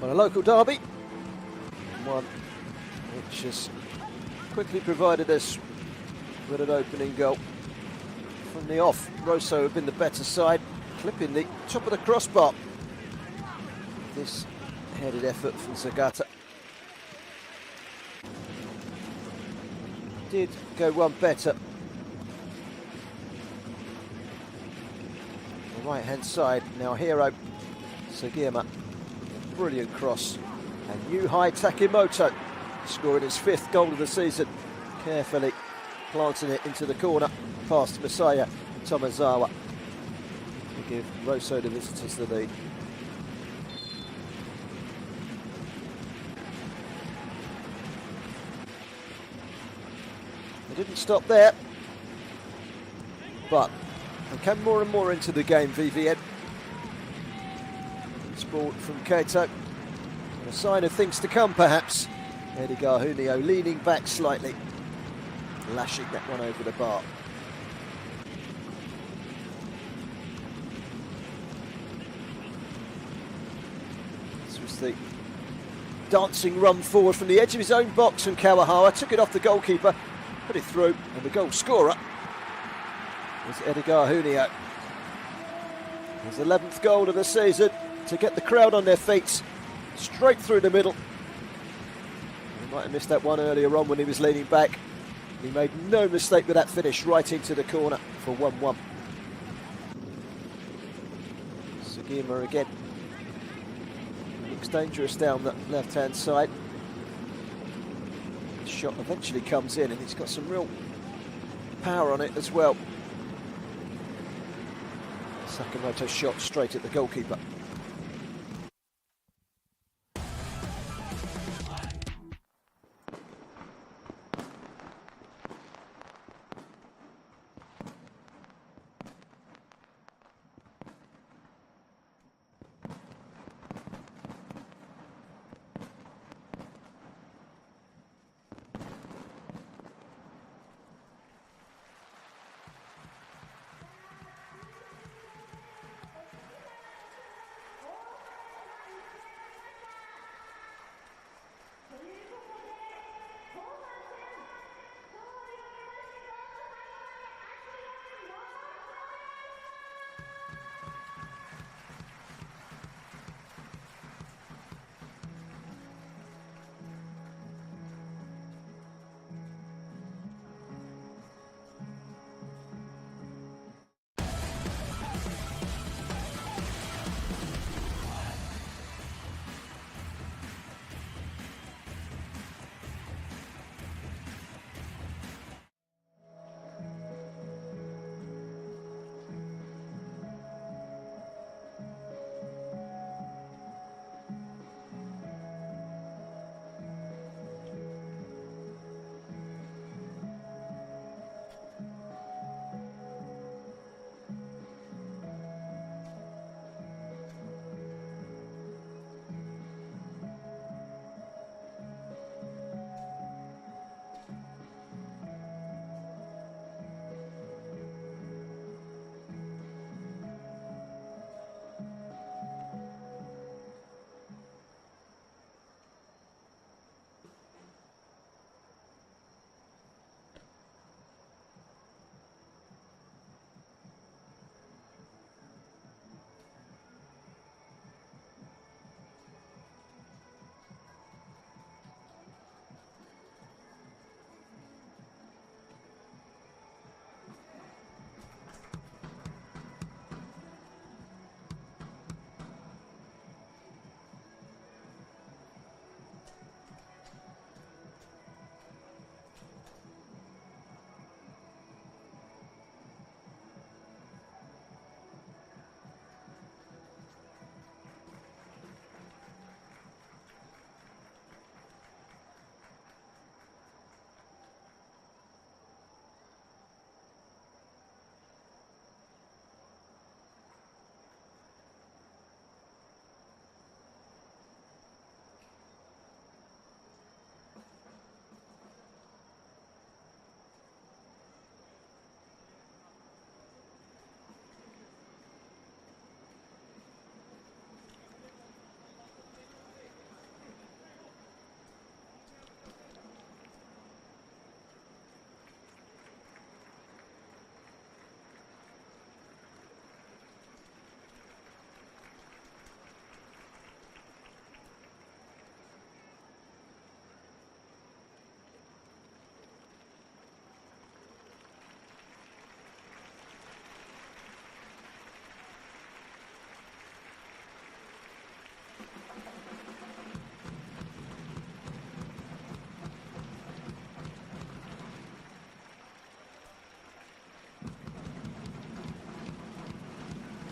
And a local derby, one which has quickly provided us with an opening goal. From the off, Roasso have been the better side, clipping the top of the crossbar. This headed effort from Zagata. Did go one better. The right hand side, now hero Sagirma. Brilliant cross. And Yuhei Takimoto scoring his 5th goal of the season. Carefully planting it into the corner past Masaya Tomazawa to give Roasso the visitors the lead. They didn't stop there, but they came more and more into the game, V-Varen. Sport from Keito. A sign of things to come, perhaps. Edgar Junio leaning back slightly, lashing that one over the bar. This was the dancing run forward from the edge of his own box from Kawahawa. Took it off the goalkeeper, put it through, and the goal scorer was Edgar Junio. His 11th goal of the season to get the crowd on their feet. Straight through the middle. He might have missed that one earlier on when he was leaning back. He made no mistake with that finish, right into the corner for 1-1. Sagirma again. Looks dangerous down the left-hand side. The shot eventually comes in and he's got some real power on it as well. Sakamoto shot straight at the goalkeeper.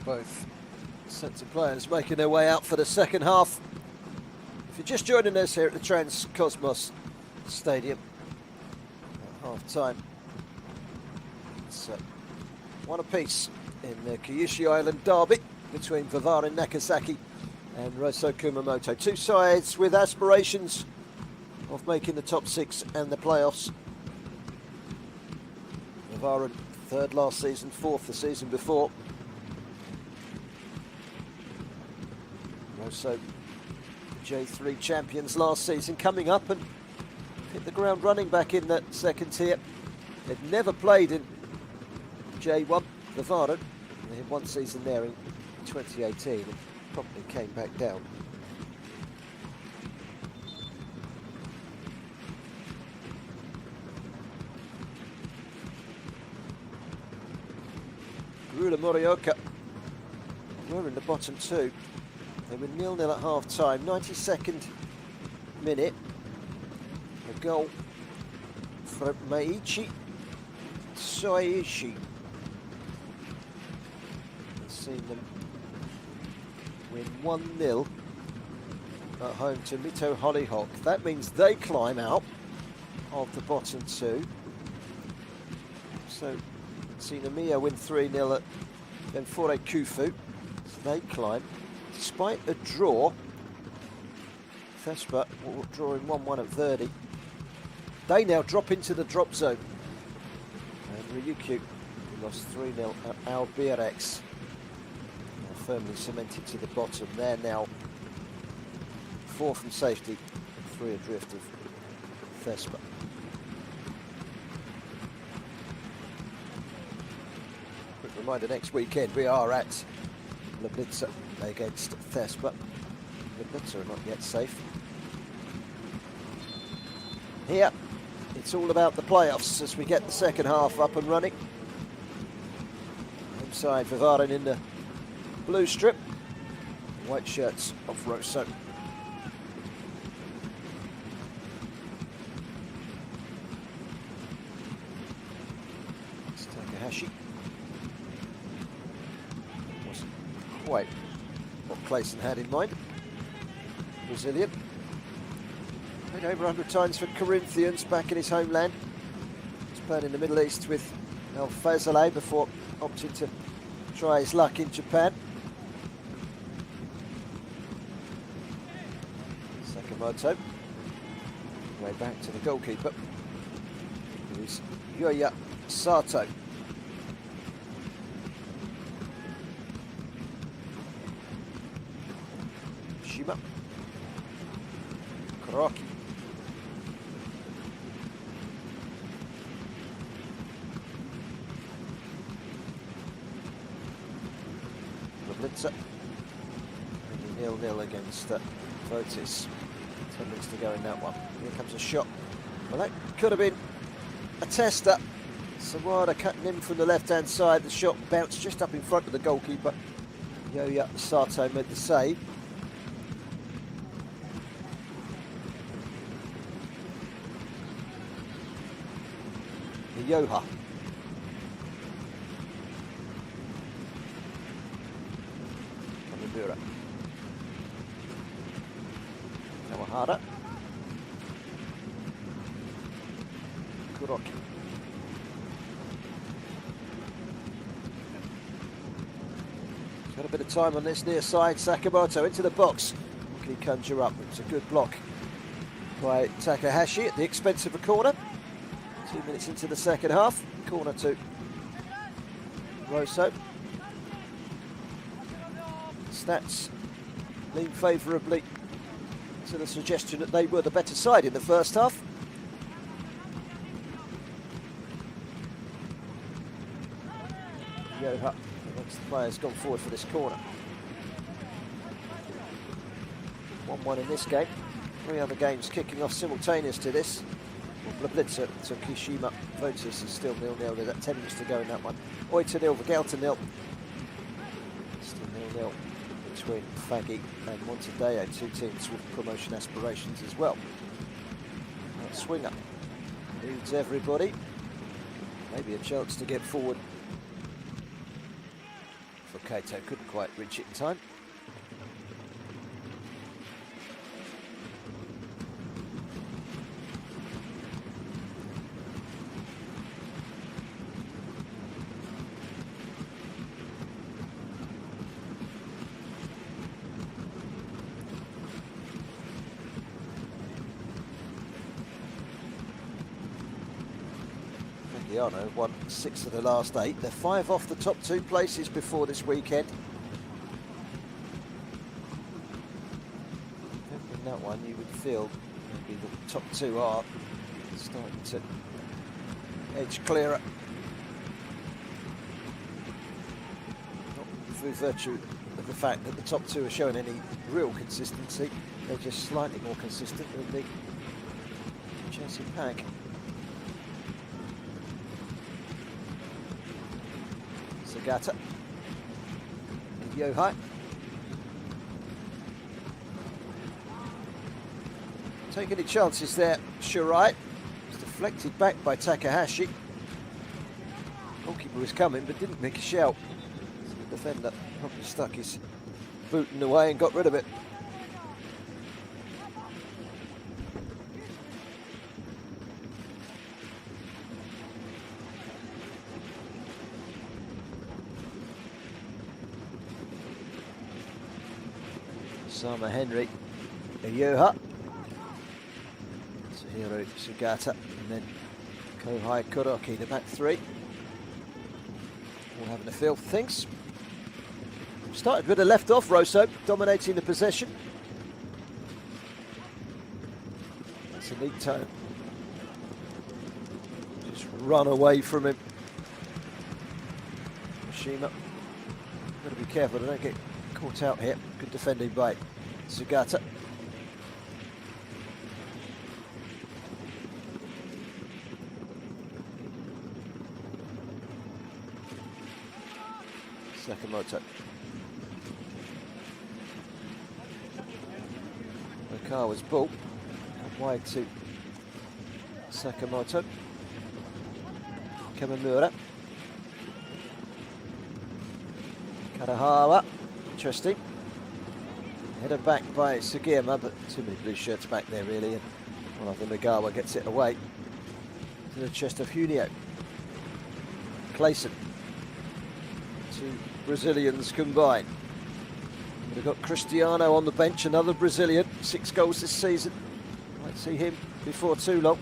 Both sets of players making their way out for the second half. If you're just joining us here at the Transcosmos Stadium at half-time, it's one apiece in the Kyushu Island derby between V-Varen Nagasaki and Roasso Kumamoto. Two sides with aspirations of making the top six and the playoffs. V-Varen third last season, fourth the season before. Roasso J3 champions last season, coming up and hit the ground running back in that second tier. They'd never played in J1, V-Varen. They had one season there in 2018 and promptly came back down. Rula Morioka were in the bottom two. They were 0-0 at half-time, 92nd minute. A goal for MEIJI YASUDA. I've seen them win 1-0 at home to Mito Hollyhock. That means they climb out of the bottom two. So, seen Amiya win 3-0 at Benfore Kufu. So they climb. Despite a draw, Thespa drawing 1-1 at Verdi. They now drop into the drop zone. And Ryukyu, who lost 3-0 at Albirex, firmly cemented to the bottom. They're now 4 from safety, 3 adrift of Thespa. Quick reminder, next weekend we are at Lebnica against Thespa. Lebnica are not yet safe. Here, it's all about the playoffs as we get the second half up and running. Inside V-Varen in the blue strip, white shirts of Roasso. It's Takahashi. Wasn't quite what Clayson had in mind. Brazilian. Played over 100 times for Corinthians back in his homeland. He's played in the Middle East with El Fazale before opting to try his luck in Japan. Sakamoto. Way back to the goalkeeper. Here's Yoya Sato. Shima. Kuroki. Lebnica. 0-0 against Votis. 10 minutes to go in that one. Here comes a shot. Well, that could have been a tester. Sawada cutting in from the left-hand side. The shot bounced just up in front of the goalkeeper. Yoya Sato made the save. Yoha. Kamimura. Kawahara. Kuroki. Got a bit of time on this near side. Sakamoto into the box. What can he conjure up? It's a good block by Takahashi at the expense of a corner. 2 minutes into the second half. Corner to Roasso. Stats lean favourably to the suggestion that they were the better side in the first half. Yoha, amongst the players, gone forward for this corner. 1-1 in this game. 3 other games kicking off simultaneous to this. Lebnica to Kishima. Votis is still 0-0. There's 10 minutes to go in that one. Oita 0, Vigalta 0. Still 0-0 between Faggy and Montedeo, 2 teams with promotion aspirations as well. That swinger leads everybody. Maybe a chance to get forward for Kato couldn't quite reach it in time. Yano won 6 of the last 8. They're 5 off the top 2 places before this weekend. In that one, you would feel maybe the top 2 are starting to edge clearer. Not through virtue of the fact that the top 2 are showing any real consistency. They're just slightly more consistent than the chasing pack. Sagata and Yohai. Taking any chances there, Shirai. It's deflected back by Takahashi. Goalkeeper was coming but didn't make a shout. So the defender probably stuck his boot in the way and got rid of it. Sama Henry, Ayoha, Suhiro Sugata, and then Kohai Kuroki, the back 3. All having a feel for things. Started with a left off, Roasso, dominating the possession. That's a neat tone. Just run away from him. Shima, got to be careful, they don't get caught out here. Good defending by Sugata. Sakamoto. Okawa's ball. Out wide to Sakamoto. Kamamura. Karahawa. Interesting. Header back by Sugiyama, but too many blue shirts back there really, and one of them, Nagawa, gets it away to the chest of Junio. Clayson. 2 Brazilians combined. We've got Cristiano on the bench, another Brazilian, 6 goals this season. Might see him before too long.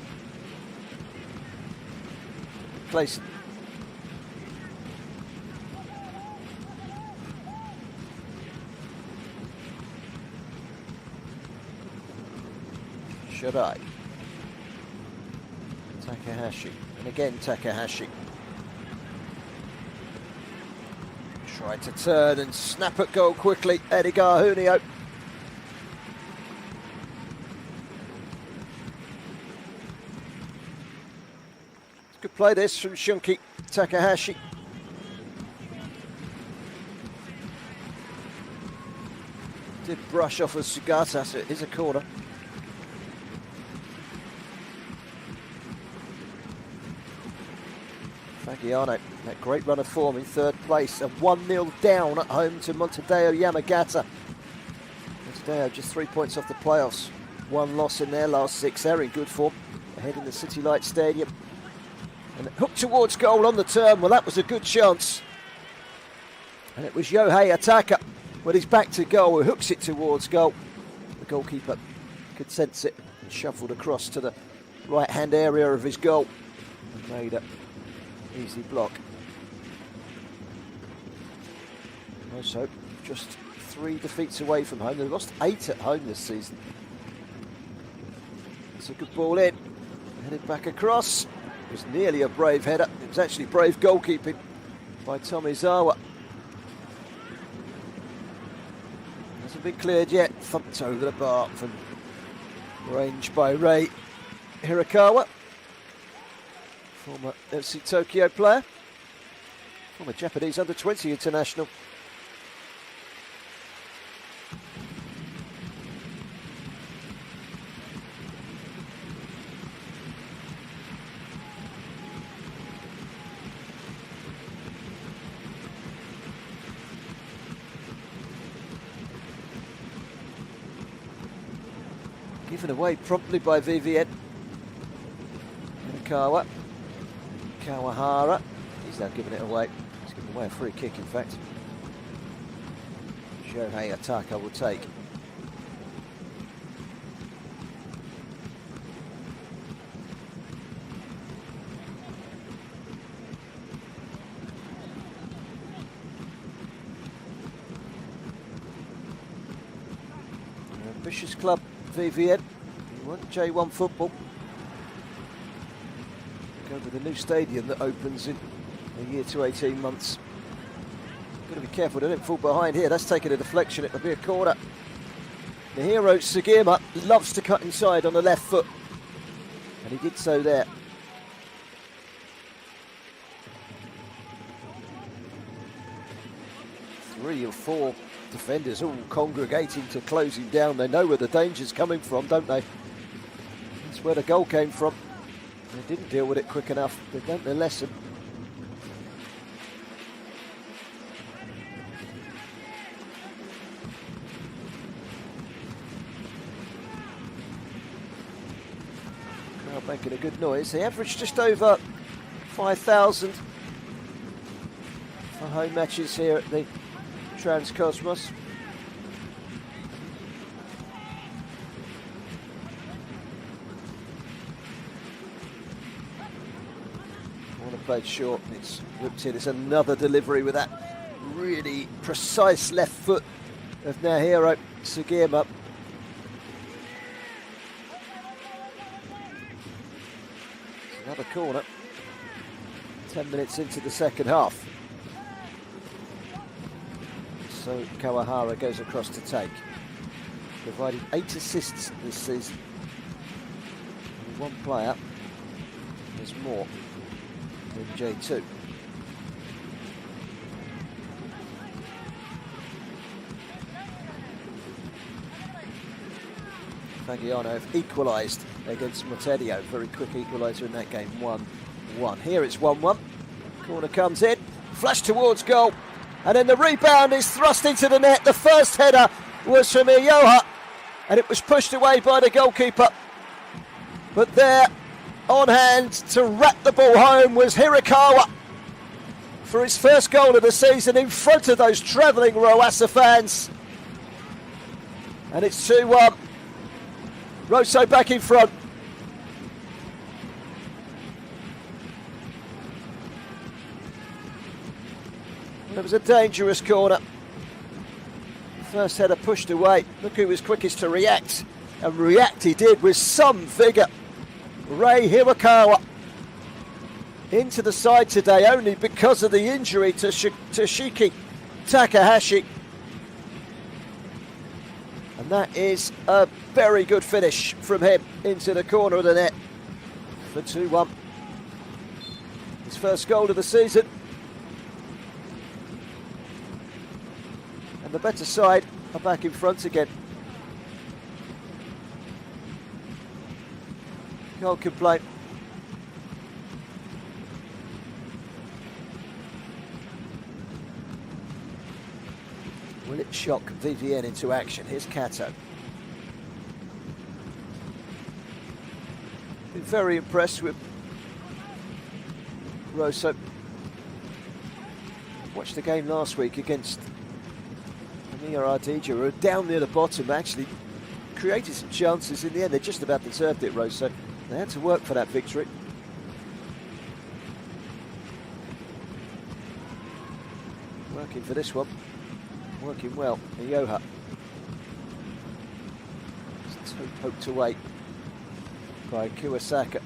Clayson. Shirai. Takahashi. And again Takahashi. Tried to turn and snap at goal quickly. Edgar Junio. Good play this from Shunki Takahashi. Did brush off of Sugata, so it is a corner. Fagiano, that great run of form in 3rd place, and 1-0 down at home to Montevideo Yamagata. Montevideo just 3 points off the playoffs. 1 loss in their last 6. They're in good form, ahead in the City Light Stadium. And hooked towards goal on the turn. Well, that was a good chance. And it was Yohei Ataka with his back to goal who hooks it towards goal. The goalkeeper could sense it and shuffled across to the right-hand area of his goal and made an easy block. Also, just 3 defeats away from home. They've lost 8 at home this season. It's a good ball in. Headed back across. It was nearly a brave header. It was actually brave goalkeeping by Tomizawa. Hasn't been cleared yet. Thumped over the bar from range by Rei Hirakawa. Former FC Tokyo player. Former Japanese under-20 international. Given away promptly by V-Varen. Hirakawa. Kawahara. He's now giving it away. He's giving away a free kick, in fact. Shohei Ataka will take. Ambitious club, V-Varen. You want J1 football. Go with a new stadium that opens in a year to 18 months. Got to be careful, they don't fall behind here. That's taking a deflection, it'll be a corner. The hero, Sugiyama, loves to cut inside on the left foot. And he did so there. Three or four defenders all congregating to close him down. They know where the danger's coming from, don't they? That's where the goal came from. They didn't deal with it quick enough. They've learnt their lesson. Crowd making a good noise. They average just over 5,000 for home matches here at the Transcosmos. Played short, it's whipped in. It's another delivery with that really precise left foot of their hero, Sugiyama. Another corner. 10 minutes into the second half. So Kawahara goes across to take. Provided 8 assists this season. And one player has more in J2. Fagiano have equalised against Montedio. Very quick equaliser in that game, 1-1. Here it's 1-1. Corner comes in, flash towards goal, and then the rebound is thrust into the net. The first header was from Iyoha, and it was pushed away by the goalkeeper. But there, on hand to wrap the ball home, was Hirakawa for his first goal of the season in front of those travelling Roasso fans. And it's 2-1. Roasso back in front. It was a dangerous corner. First header pushed away. Look who was quickest to react. And react he did with some vigour. Rei Hirakawa into the side today only because of the injury to Toshiki Takahashi. And that is a very good finish from him into the corner of the net for 2-1. His first goal of the season. And the better side are back in front again. Can't complain. Will it shock V-Varen into action? Here's Kato. Been very impressed with Roasso. Watched the game last week against Amiya Ardija, who were down near the bottom, actually created some chances. In the end, they just about deserved it, Roasso. They had to work for that victory. Working for this one. Working well. Iyoha. It's poked away by Kuwasaka.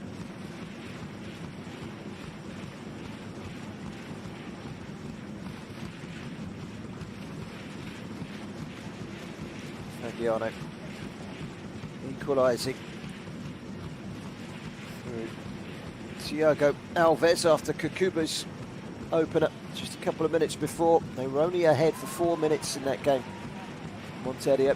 Fagiano equalising. Thiago Alves after Kakuba's opener just a couple of minutes before. They were only ahead for 4 minutes in that game. Montedio.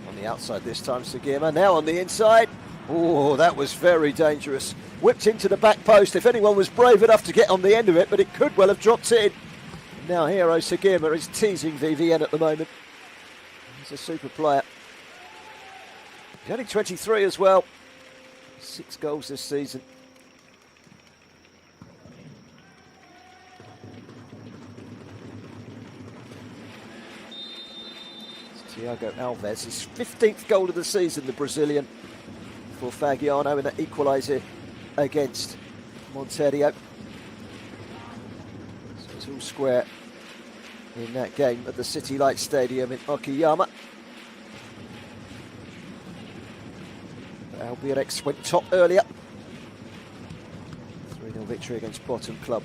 On the outside this time, Sugiyama. Now on the inside. Oh, that was very dangerous. Whipped into the back post. If anyone was brave enough to get on the end of it, but it could well have dropped in. Now Hiro Sagima is teasing V-Varen at the moment. He's a super player. He's only 23 as well. 6 goals this season. It's Thiago Alves, his 15th goal of the season, the Brazilian, for Fagiano in that equalizer against Monterio. So it's all square in that game at the City Light Stadium in Okayama. Albirex went top earlier. 3-0 victory against bottom club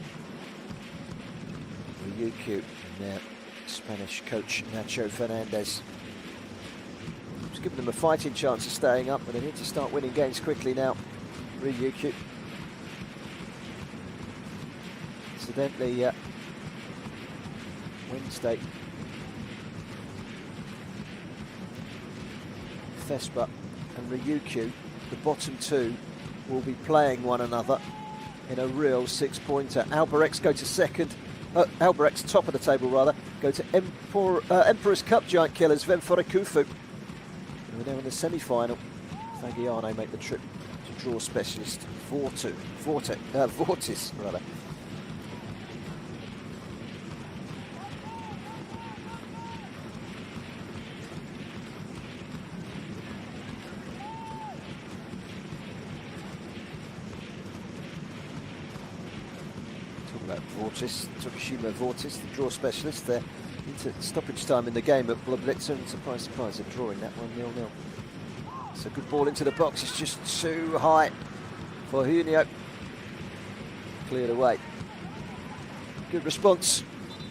Ryukyu. Now Spanish coach Nacho Fernandez. He's given them a fighting chance of staying up, but they need to start winning games quickly now. Ryukyu. Incidentally, Wednesday, Vespa and Ryukyu, the bottom two, will be playing one another in a real 6-pointer. Albirex go to second, Albirex top of the table rather, go to Emperor's Cup giant killers Venfora Kufu. We're now in the semi-final. Fagiano make the trip to draw specialist Vortis rather. Vortis, Tokushima Vortis, the draw specialist. They're into stoppage time in the game at Blabnitzer, and surprise, they're drawing that one 0-0. It's a good ball into the box, it's just too high for Junio. Cleared away. Good response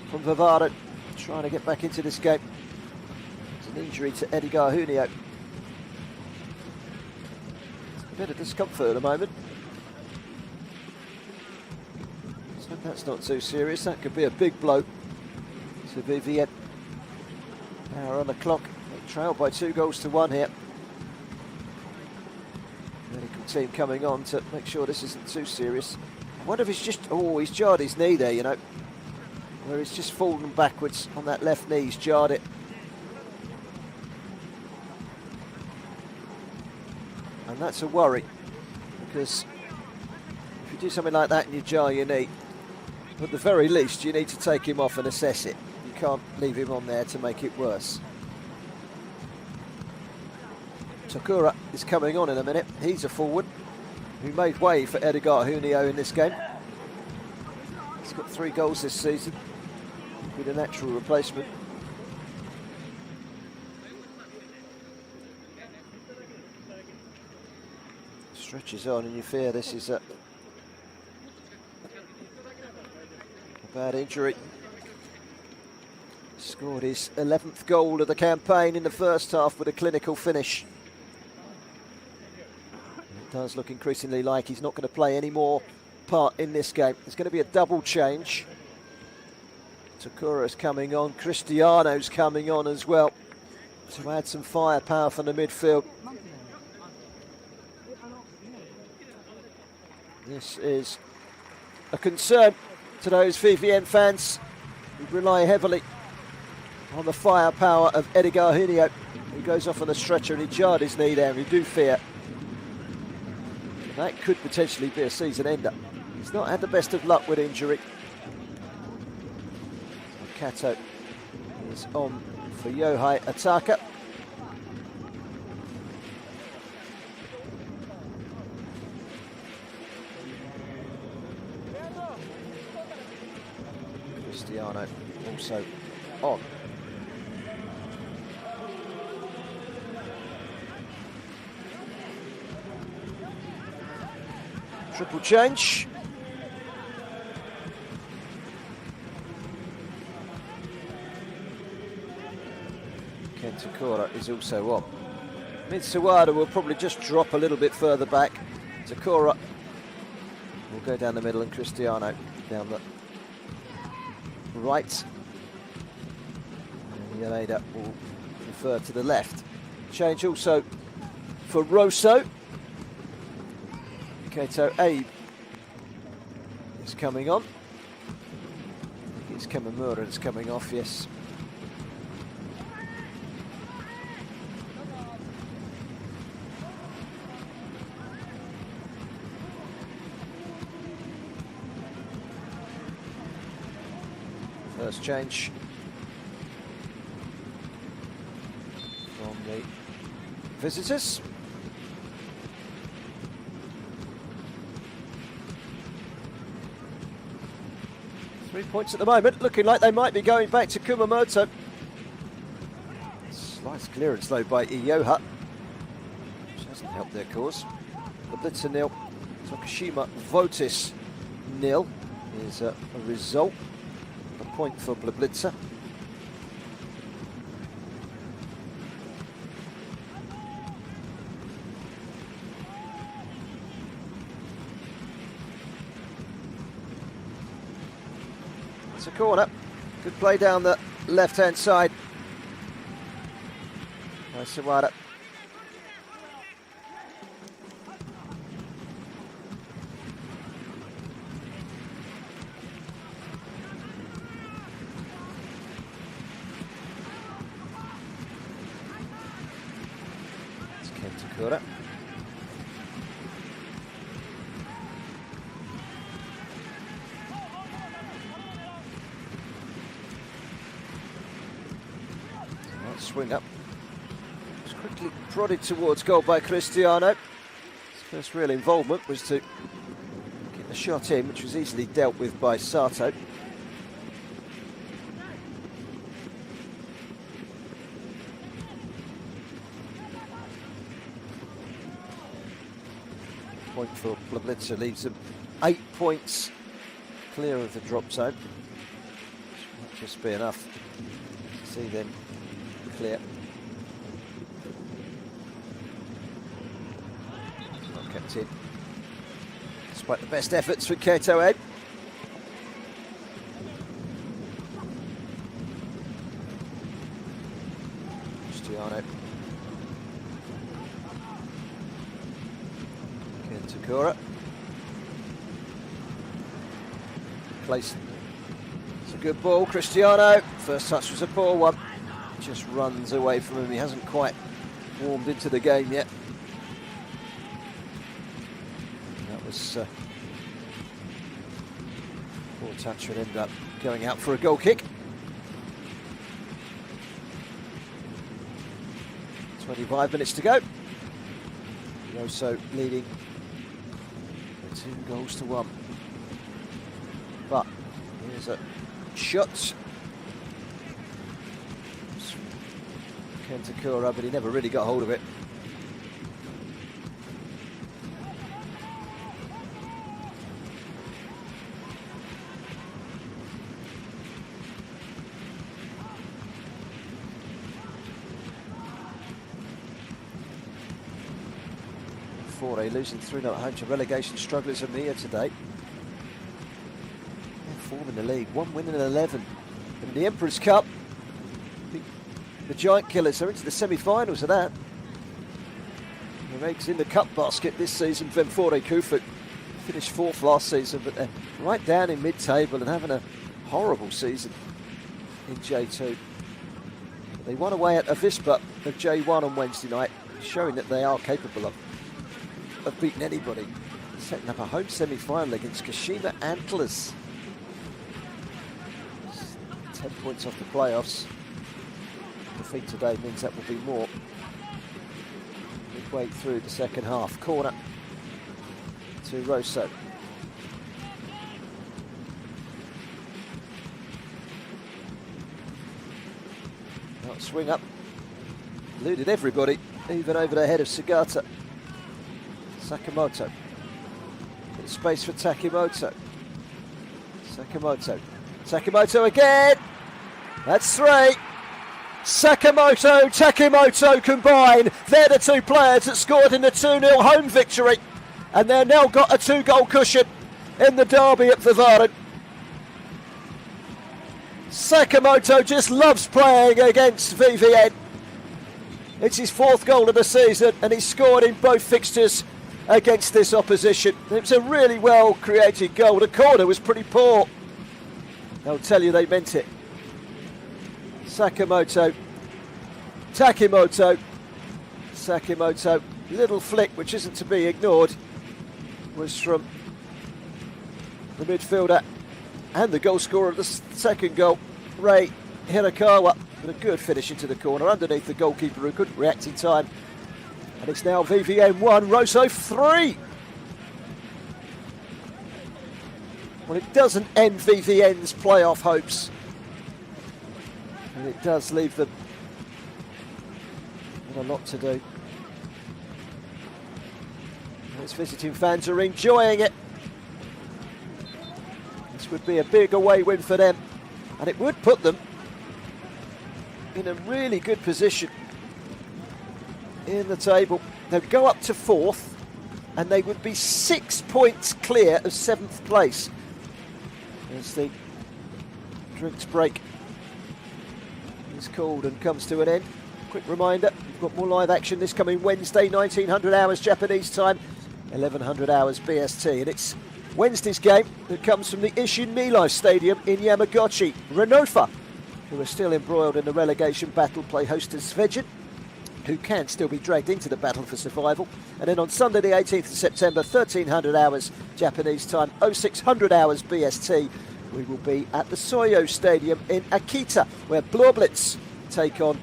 from V-Varen, trying to get back into this game. It's an injury to Edgar Junio. A bit of discomfort at the moment. That's not too serious. That could be a big blow to V-Varen. Hour on the clock. They trail by 2-1 here. Medical team coming on to make sure this isn't too serious. I wonder if he's just... Oh, he's jarred his knee there, you know. Where he's just fallen backwards on that left knee. He's jarred it. And that's a worry. Because if you do something like that and you jar your knee, at the very least, you need to take him off and assess it. You can't leave him on there to make it worse. Takura is coming on in a minute. He's a forward who made way for Edgar Junio in this game. He's got 3 goals this season. He'll be the natural replacement. Stretches on and you fear this is a bad injury. Scored his 11th goal of the campaign in the first half with a clinical finish. It does look increasingly like he's not going to play any more part in this game. There's going to be a double change. Takura's coming on, Cristiano's coming on as well to add some firepower from the midfield. This is a concern to those V-Varen fans who rely heavily on the firepower of Edgar Junio, who goes off on a stretcher and he jarred his knee there, and we do fear that could potentially be a season ender. He's not had the best of luck with injury. Kato is on for Yohei Ataka. Cristiano also on. Triple change. Takura is also on. Mitsuwada will probably just drop a little bit further back. Takura will go down the middle and Cristiano down the right. And Yeleda will refer to the left. Change also for Roasso. Kato Abe is coming on. He's It's Kumamoto that's coming off, yes. First change from the visitors. Three points at the moment, looking like they might be going back to Kumamoto. Slice clearance though by Iyoha, which hasn't helped their cause. Blitzer nil, Tokushima Votis nil is a result. A point for Blitzer. It's a corner. Good play down the left-hand side. By Sawada. Takura. Swing up. It's quickly prodded towards goal by Cristiano. His first real involvement was to get the shot in, which was easily dealt with by Sato. Point for Blitzer leaves them 8 points clear of the drop zone. Which might just be enough to see them clear. Not kept in, despite the best efforts for Kato Ed. Cristiano. Takura. Place. It's a good ball, Cristiano. First touch was a poor one. Just runs away from him. He hasn't quite warmed into the game yet. That was poor touch would end up going out for a goal kick. 25 minutes to go. Roasso leading 2-1. But here's a shot. Takura, but he never really got hold of it. Fore losing 3-0 at home to relegation strugglers of MEIJI today. Form in the league, 1 win in 11. In the Emperor's Cup, the Giant Killers are into the semi-finals of that. Their eggs in the cup basket this season. Ventforet Kufu finished 4th last season, but they're right down in mid-table and having a horrible season in J2. They won away at Avispa of J1 on Wednesday night, showing that they are capable of beating anybody. Setting up a home semi-final against Kashima Antlers. 10 points off the playoffs. Defeat today means that will be more midway through the second half. Corner to Roasso. Now swing up, eluded everybody, even over the head of Sugata. Sakamoto. Bit of space for Takimoto. Sakamoto again. That's 3. Sakamoto, Takimoto combine. They're the 2 players that scored in the 2-0 home victory. And they've now got a 2-goal cushion in the derby at V-Varen. Sakamoto just loves playing against V-Varen. It's his 4th goal of the season and he scored in both fixtures against this opposition. It was a really well created goal. The corner was pretty poor. They'll tell you they meant it. Sakimoto, Takimoto, Sakimoto, little flick which isn't to be ignored, was from the midfielder and the goal scorer of the second goal, Rei Hirakawa, with a good finish into the corner underneath the goalkeeper who couldn't react in time. And it's now V-Varen 1, Roasso 3. Well, it doesn't end V-Varen's playoff hopes, and it does leave them with a lot to do. And its visiting fans are enjoying it. This would be a big away win for them, and it would put them in a really good position in the table. They'd go up to 4th, and they would be 6 points clear of 7th place. As the drinks break is called and comes to an end. Quick reminder, we've got more live action this coming Wednesday, 1900 hours Japanese time, 1100 hours BST. And it's Wednesday's game that comes from the Isshin Mi-Life Stadium in Yamaguchi. Renofa, who are still embroiled in the relegation battle, play host to Svedjen, who can still be dragged into the battle for survival. And then on Sunday the 18th of September, 1300 hours Japanese time, 0600 hours BST, we will be at the Soyo Stadium in Akita, where Blåblitz take on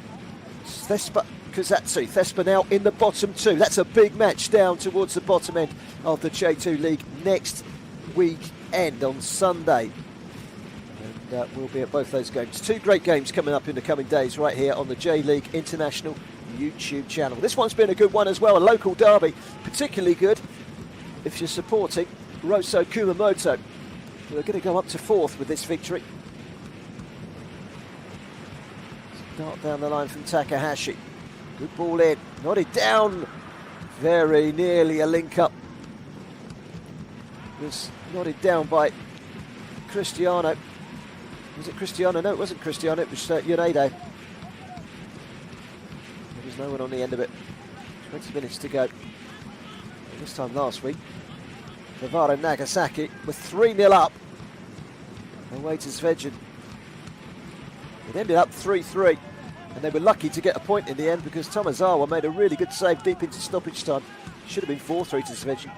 Thespa Kusatsu. Thespa now in the bottom 2. That's a big match down towards the bottom end of the J2 League next weekend on Sunday. And we'll be at both those games. 2 great games coming up in the coming days right here on the J.LEAGUE International YouTube channel. This one's been a good one as well, a local derby, particularly good if you're supporting Roasso Kumamoto, who are going to go up to 4th with this victory. Start down the line from Takahashi. Good ball in, nodded down, very nearly a link up. Was nodded down by Cristiano. Was it Cristiano? No, it wasn't Cristiano, it was Yonedo. No one on the end of it. 20 minutes to go. This time last week, V-Varen Nagasaki were 3-0 up away to Svedjen. It ended up 3-3, and they were lucky to get a point in the end because Tomazawa made a really good save deep into stoppage time. Should have been 4-3 to Svedjen.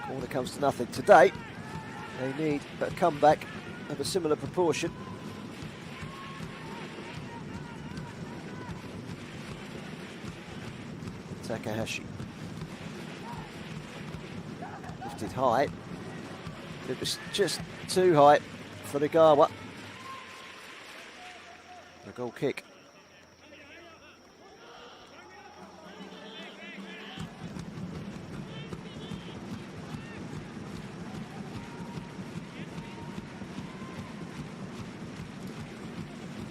Corner comes to nothing. Today, they need a comeback of a similar proportion. Takahashi lifted high. It was just too high for Nagawa. The goal kick.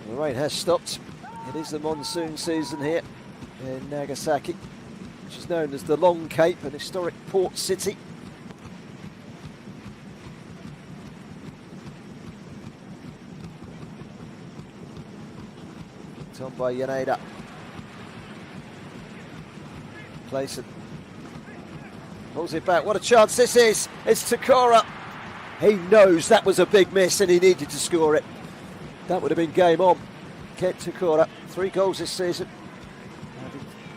The rain has stopped. It is the monsoon season here in Nagasaki, which is known as the Long Cape, an historic port city. It's on by Yaneda. Clayson pulls it back. What a chance this is! It's Takora. He knows that was a big miss and he needed to score it. That would have been game on. Kent Takora, 3 goals this season.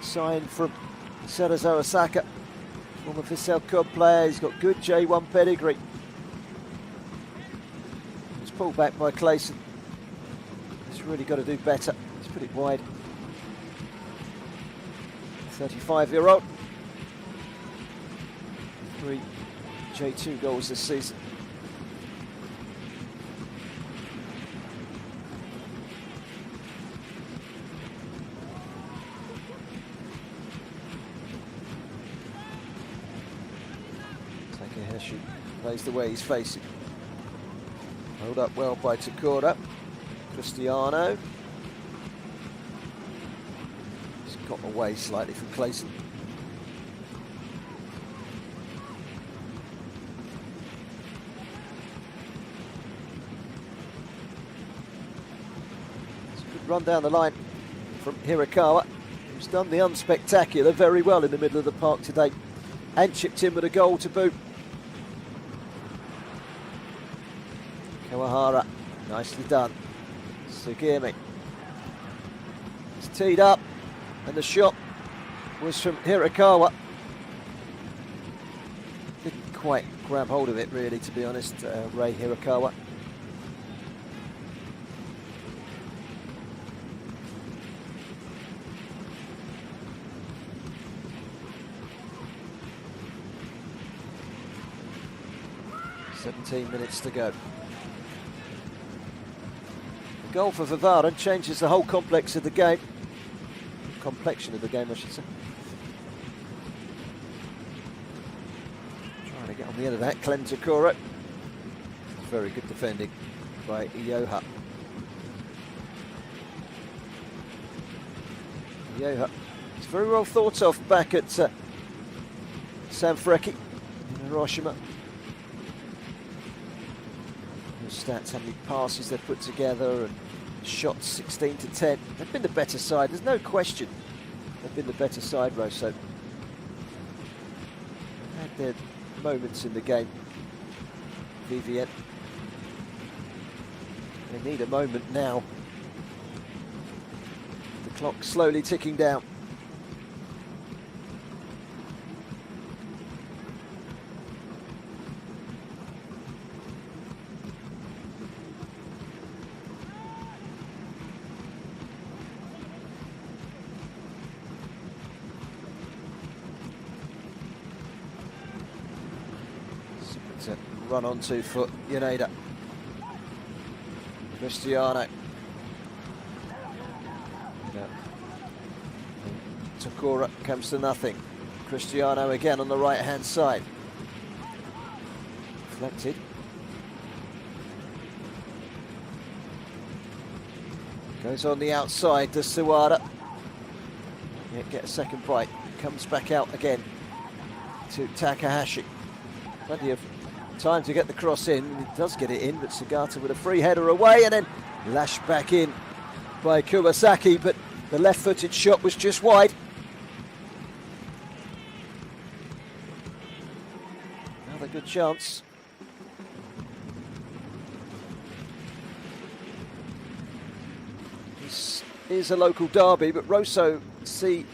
Signed from Cerezo Osaka, former Vissel Kobe player. He's got good J1 pedigree. It's pulled back by Clayson. He's really got to do better. He's put it wide. 35-year-old. 3 J2 goals this season. Takahashi plays the way he's facing. Held up well by Takora. Cristiano. He's got away slightly from Clayson. It's a good run down the line from Hirakawa, who's done the unspectacular very well in the middle of the park today and chipped in with a goal to boot. Kawahara, nicely done. Sugimi. It's teed up, and the shot was from Hirakawa. Didn't quite grab hold of it, really, to be honest, Rei Hirakawa. Minutes to go. The goal for V-Varen changes the whole complex of the game. Complexion of the game, I should say. Trying to get on the end of that, Clem Takura. Very good defending by Ioha. Ioha is very well thought of back at Sanfrecce in Hiroshima. Stats, how many passes they've put together, and shots 16 to 10. They've been the better side, there's no question. They've been the better side, Roasso. Had their moments in the game. V-Varen. They need a moment now. The clock slowly ticking down. Run on 2 foot, Yaneda. Cristiano. Takura comes to nothing. Cristiano again on the right hand side. Deflected. Goes on the outside to Suwada. Yeah, get a second bite. Comes back out again to Takahashi. Plenty of time to get the cross in. He does get it in, but Sugata with a free header away, and then lashed back in by Kumasaki, but the left-footed shot was just wide. Another good chance. This is a local derby, but Roasso see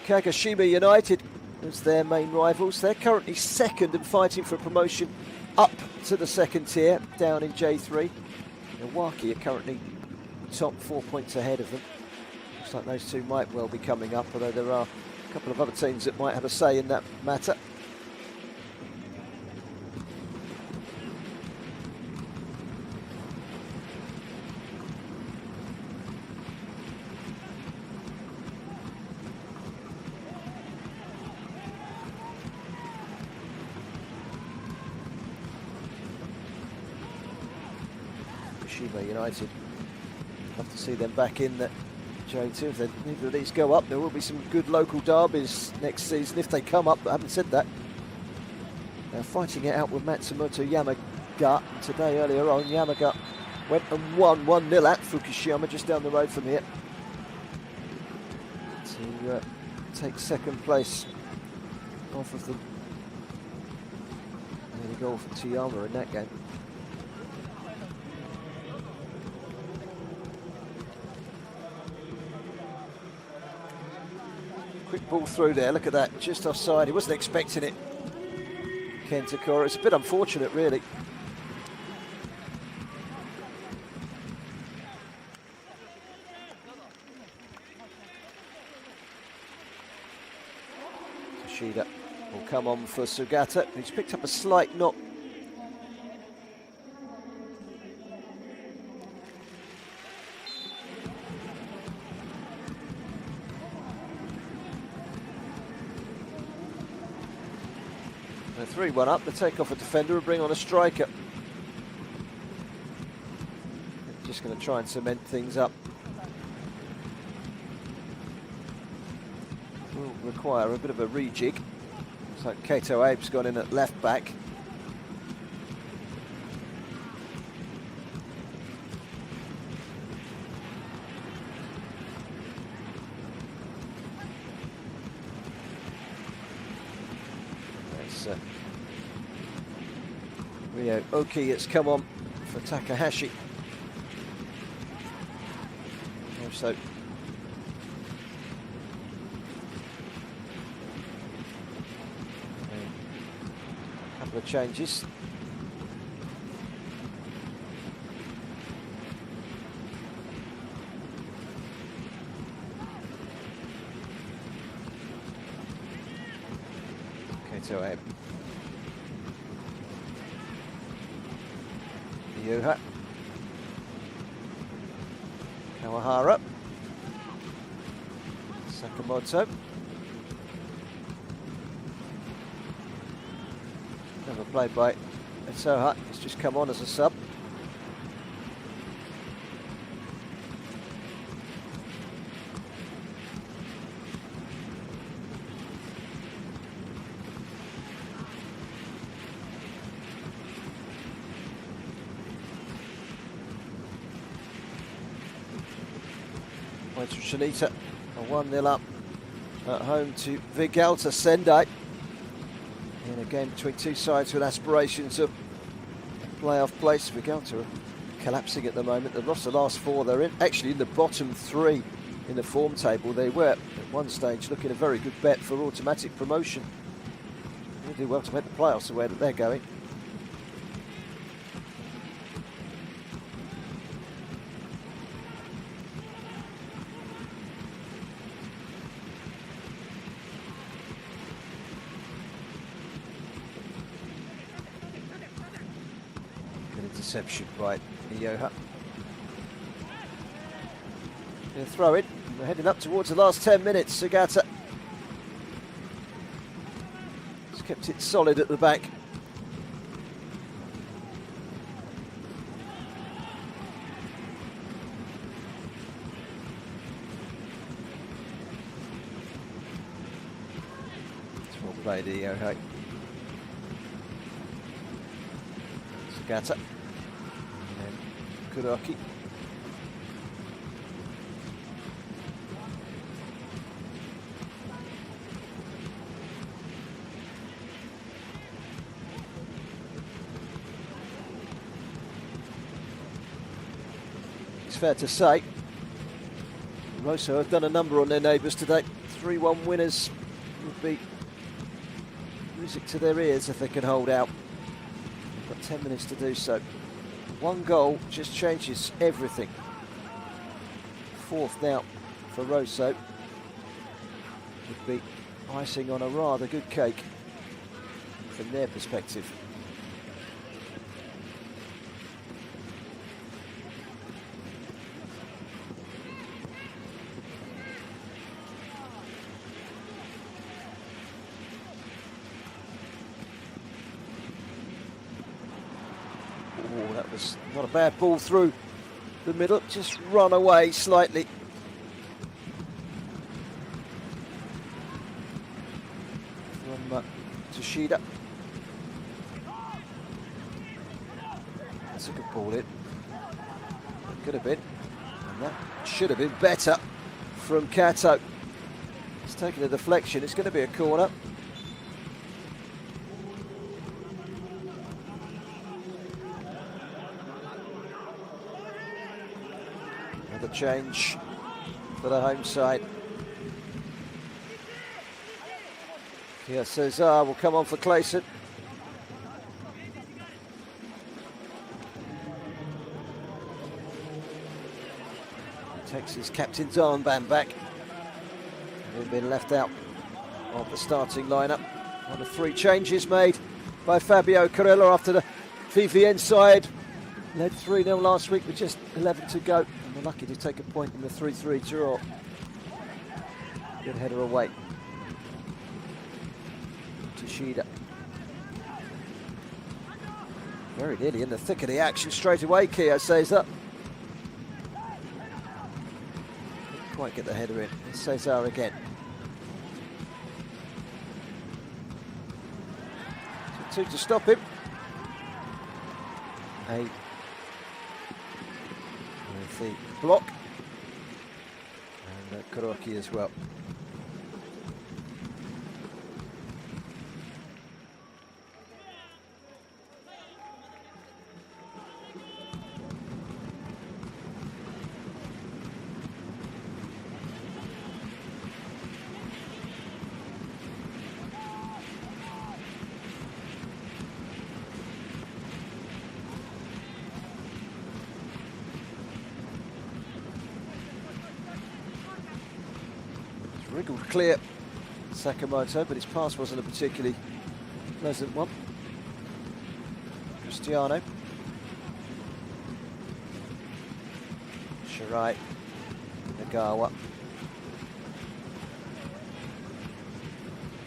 Kagoshima United as their main rivals. They're currently second and fighting for promotion up to the second tier, down in J3. Milwaukee are currently top 4 points ahead of them. Looks like those two might well be coming up, although there are a couple of other teams that might have a say in that matter. United. Love to see them back in the J2. If neither of these go up, there will be some good local derbies next season if they come up, but I haven't said that. They're fighting it out with Matsumoto Yamaga. Today, earlier on, Yamaga went and won 1-0 at Fukushima, just down the road from here, to take second place off of them. There a goal for Tiyama in that game. Quick ball through there, look at that, just offside. He wasn't expecting it, Ken Takura. It's a bit unfortunate, really. Toshida will come on for Sugata. He's picked up a slight knock. The 3-1 up, they take off a defender and bring on a striker. They're just going to try and cement things up. Will require a bit of a rejig. Looks like Kato Abe's gone in at left back. Rio Oki, it's come on for Takahashi. So a couple of changes. Kato Ebb. Yuha. Kawahara. Sakamoto. Never played by Soha. He's just come on as a sub. Points from Shanita, a 1-0 up at home to Vegalta Sendai. In a game between two sides with aspirations of playoff place. Vegalta are collapsing at the moment. They've lost the last 4. They're actually in the bottom 3 in the form table. They were at one stage looking a very good bet for automatic promotion. They do well to make the playoffs the way that they're going. Interception by Yoha. Gonna throw it. We're heading up towards the last 10 minutes. Sugata has kept it solid at the back. It's well played, Yoha. Sugata. Kuraki. It's fair to say Roasso have done a number on their neighbours today. 3-1 winners would be music to their ears if they can hold out. They've got 10 minutes to do so. One goal just changes everything. 4th now for Roasso. Would be icing on a rather good cake from their perspective. Oh, that was not a bad ball through the middle, just run away slightly. From Toshida. That's a good ball in. Could have been. And that should have been better from Kato. It's taken a deflection, it's going to be a corner. Another change for the home side. Kia Cesar will come on for Clayson. Takes his captain's armband back. Having been left out of the starting lineup. One of 3 changes made by Fabio Carella after the V-Varen side led 3-0 last week with just 11 to go. And they're lucky to take a point in the 3-3 draw. Good header away. Toshida. Very nearly in the thick of the action straight away, Kia Cesar. Didn't quite get the header in. It's Cesar again. So 2 to stop him. 8. With the block. And Kuroki as well. wriggled clear, Sakamoto, but his pass wasn't a particularly pleasant one. Cristiano. Shirai. Nagawa.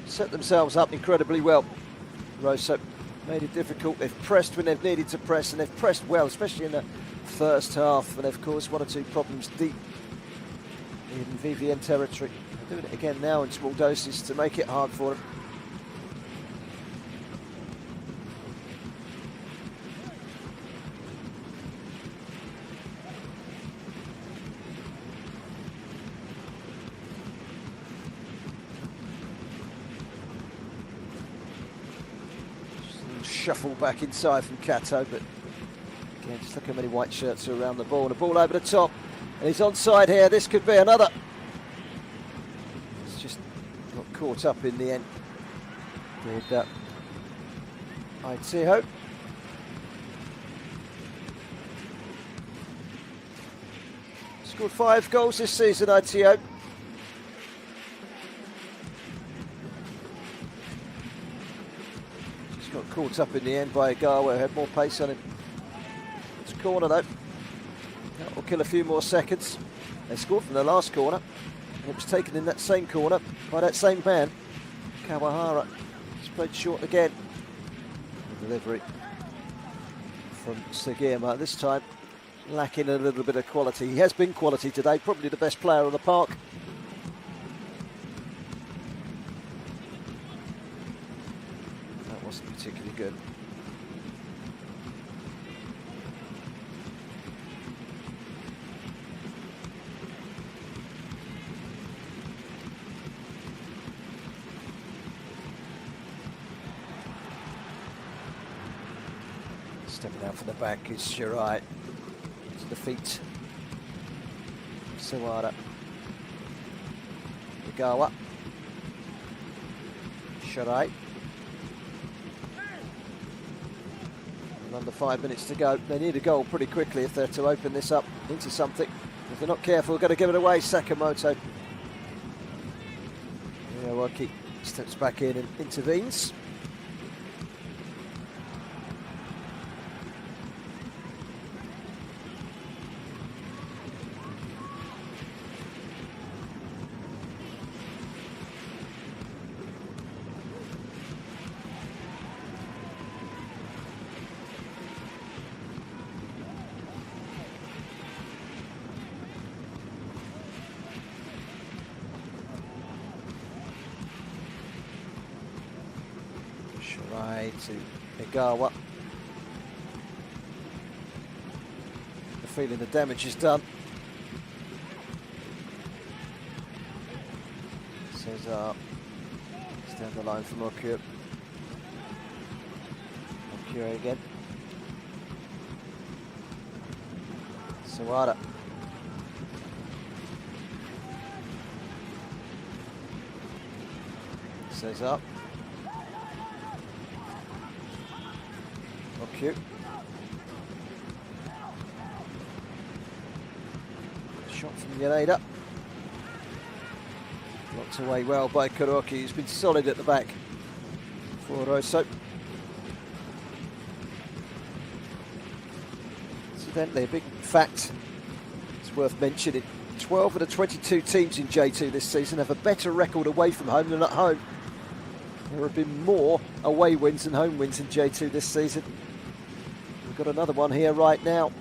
Set themselves up incredibly well. Roasso made it difficult. They've pressed when they've needed to press, and they've pressed well, especially in the first half. And of course, 1 or 2 problems deep in V-Varen territory. They're doing it again now in small doses to make it hard for them. Shuffle back inside from Kato, but again, just look how many white shirts are around the ball. And the ball over the top, and he's onside here. This could be another. It's just got caught up in the end with Aitiho. Scored 5 goals this season, Aitiho. Got caught up in the end by Agawa, who had more pace on him. It's a corner though. That will kill a few more seconds. They scored from the last corner, and it was taken in that same corner by that same man, Kawahara. He's played short again. The delivery from Sugiyama, this time lacking a little bit of quality. He has been quality today, probably the best player on the park. Particularly good. Stepping out from the back is Shirai. To the feet. Sawada. Nagawa. Shirai. Under 5 minutes to go. They need a goal pretty quickly if they're to open this up into something. If they're not careful, going to give it away. Sakamoto. Miyawaki steps back in and intervenes. Shirai to Igawa. The feeling the damage is done. Cesar. It's down the line from Okure. Okure again. Sawada. Cesar. Okure. Shot from Yaneda. Blocked away well by Kuroki, who's been solid at the back for Roasso. Incidentally, a big fact, it's worth mentioning, 12 of the 22 teams in J2 this season have a better record away from home than at home. There have been more away wins than home wins in J2 this season. We've got another one here right now.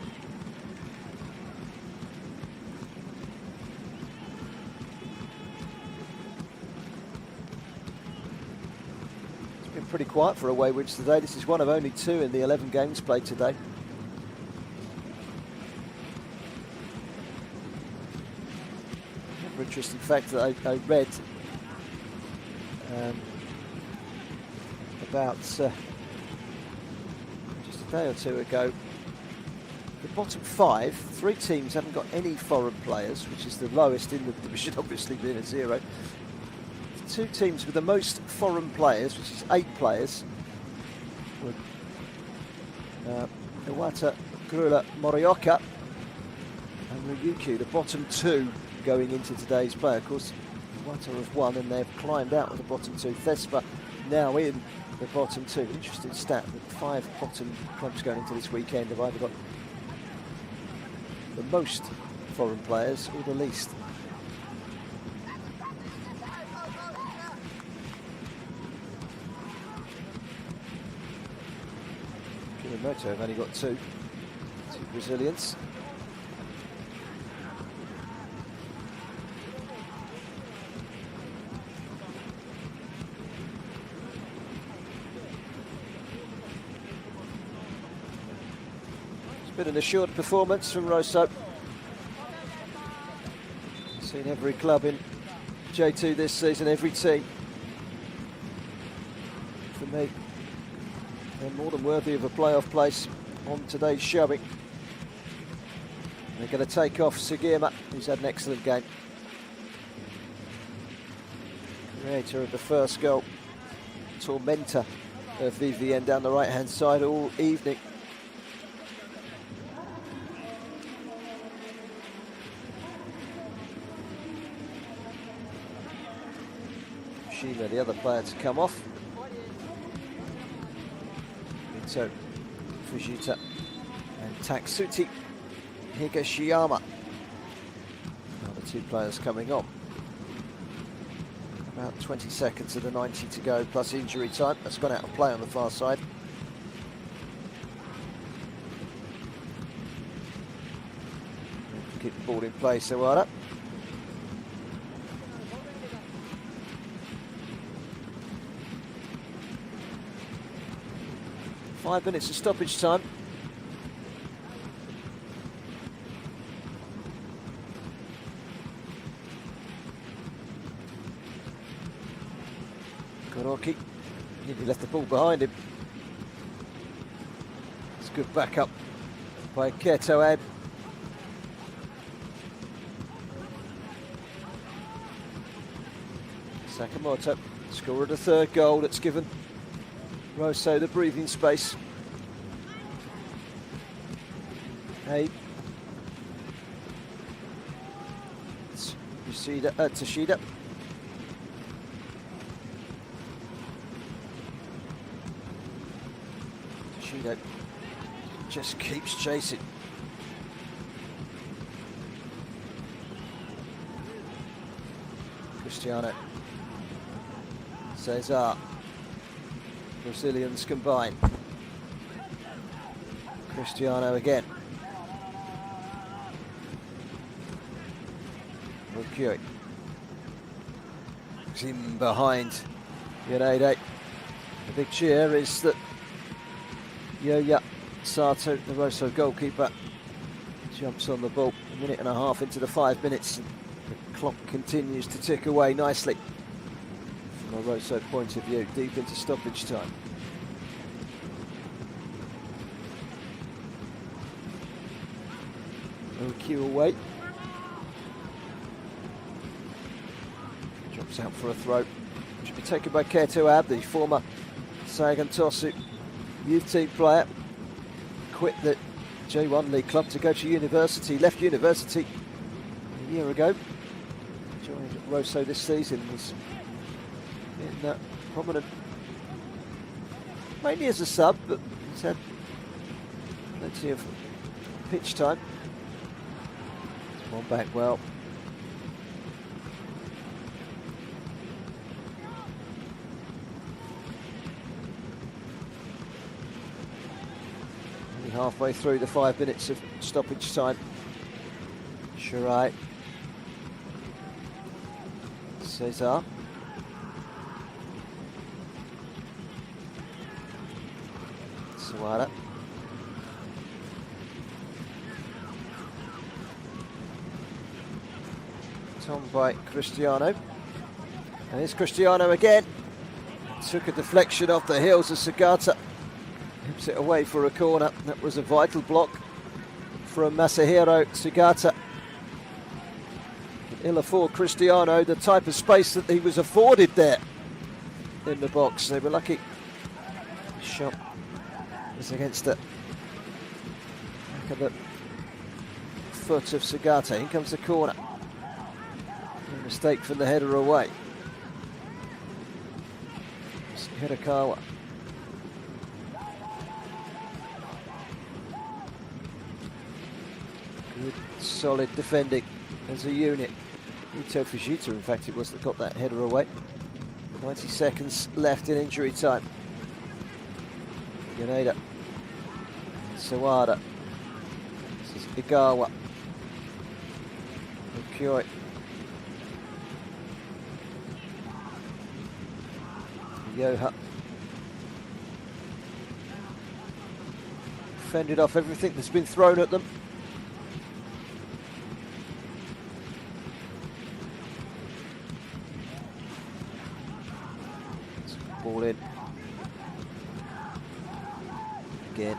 It's been pretty quiet for away wins today. This is one of only 2 in the 11 games played today. Another interesting fact that I read about just a day or two ago. The bottom 5, 3 teams haven't got any foreign players, which is the lowest in the division, obviously being a 0. 2 teams with the most foreign players, which is 8 players, were Iwata, Grula, Morioka and Ryukyu, the bottom 2 going into today's play. Of course, Wata have won and they've climbed out of the bottom two. Thespa now in the bottom two. Interesting stat that 5 bottom clubs going into this weekend have either got the most foreign players or the least. Kumamoto have only got two Brazilians. It's been an assured performance from Roasso. Seen every club in J2 this season, every team. For me, they're more than worthy of a playoff place on today's showing. They're going to take off Sugiyama, who's had an excellent game. Creator of the first goal, tormentor of V-Varen down the right-hand side all evening. Shima, the other player to come off. Mito, Fujita and Taksuti Higashiyama are the two players coming on. About 20 seconds of the 90 to go plus injury time. That's gone out of play on the far side. Keep the ball in play, Sawada. Five minutes of stoppage time. Koroki nearly left the ball behind him. It's good backup by Ketoad. Sakamoto scored a third goal that's given Roasso the breathing space. Hey, Tsushida. Tsushida just keeps chasing. Cristiano. Cesar. Brazilians combine. Cristiano again. Mukui. He's in behind Yanade. The big cheer is that Yoya Sato, the Roasso goalkeeper, jumps on the ball. A minute and a half into the 5 minutes. And the clock continues to tick away nicely. From a Roasso point of view, deep into stoppage time. Mukui away. Drops out for a throw. Should be taken by Ketoad, the former Sagan Tosu youth team player. Quit the J1 League club to go to university. Left university a year ago. Joined Roasso this season. Was in prominent, mainly as a sub, but he's had plenty of pitch time. One back well. Only halfway through the 5 minutes of stoppage time. Shirai. Cesar. Sawada. Tom by Cristiano. And here's Cristiano again. Took a deflection off the heels of Sagata. Hips it away for a corner. That was a vital block from Masahiro Sagata. Ill afford Cristiano the type of space that he was afforded there in the box. They were lucky. Shot was against the back of the foot of Sagata. In comes the corner. Mistake from the header away. It's Hirakawa. Good, solid defending as a unit. Ito Fujita, in fact, it was that got that header away. 90 seconds left in injury time. Yaneda. Sawada. This is Igawa. Okyoi. Yoha. Fended off everything that's been thrown at them. Ball in. Again.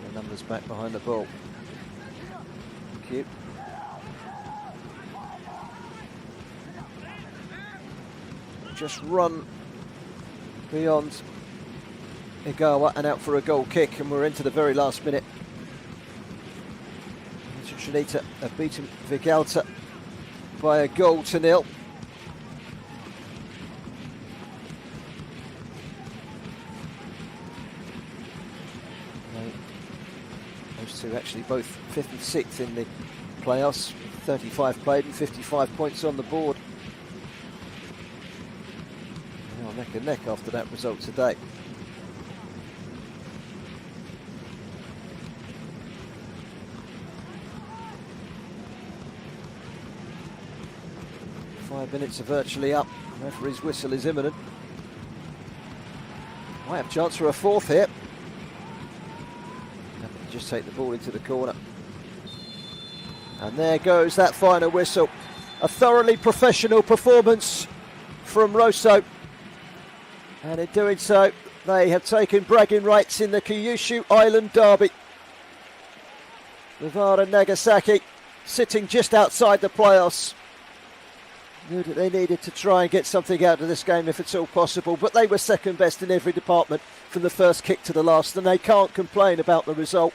The numbers back behind the ball. Cute. Just run beyond Igawa and out for a goal kick, and we're into the very last minute. Trinita have beaten Vigalta by a goal to nil. Those two actually both 5th and 6th in the playoffs, 35 played and 55 points on the board. Neck and neck after that result today. Five minutes are virtually up. Referee's whistle is imminent. Might have a chance for a fourth here. Just take the ball into the corner. And there goes that final whistle. A thoroughly professional performance from Roasso. And in doing so, they have taken bragging rights in the Kyushu Island Derby. V-Varen Nagasaki sitting just outside the playoffs. Knew that they needed to try and get something out of this game if it's all possible, but they were second best in every department from the first kick to the last, and they can't complain about the result.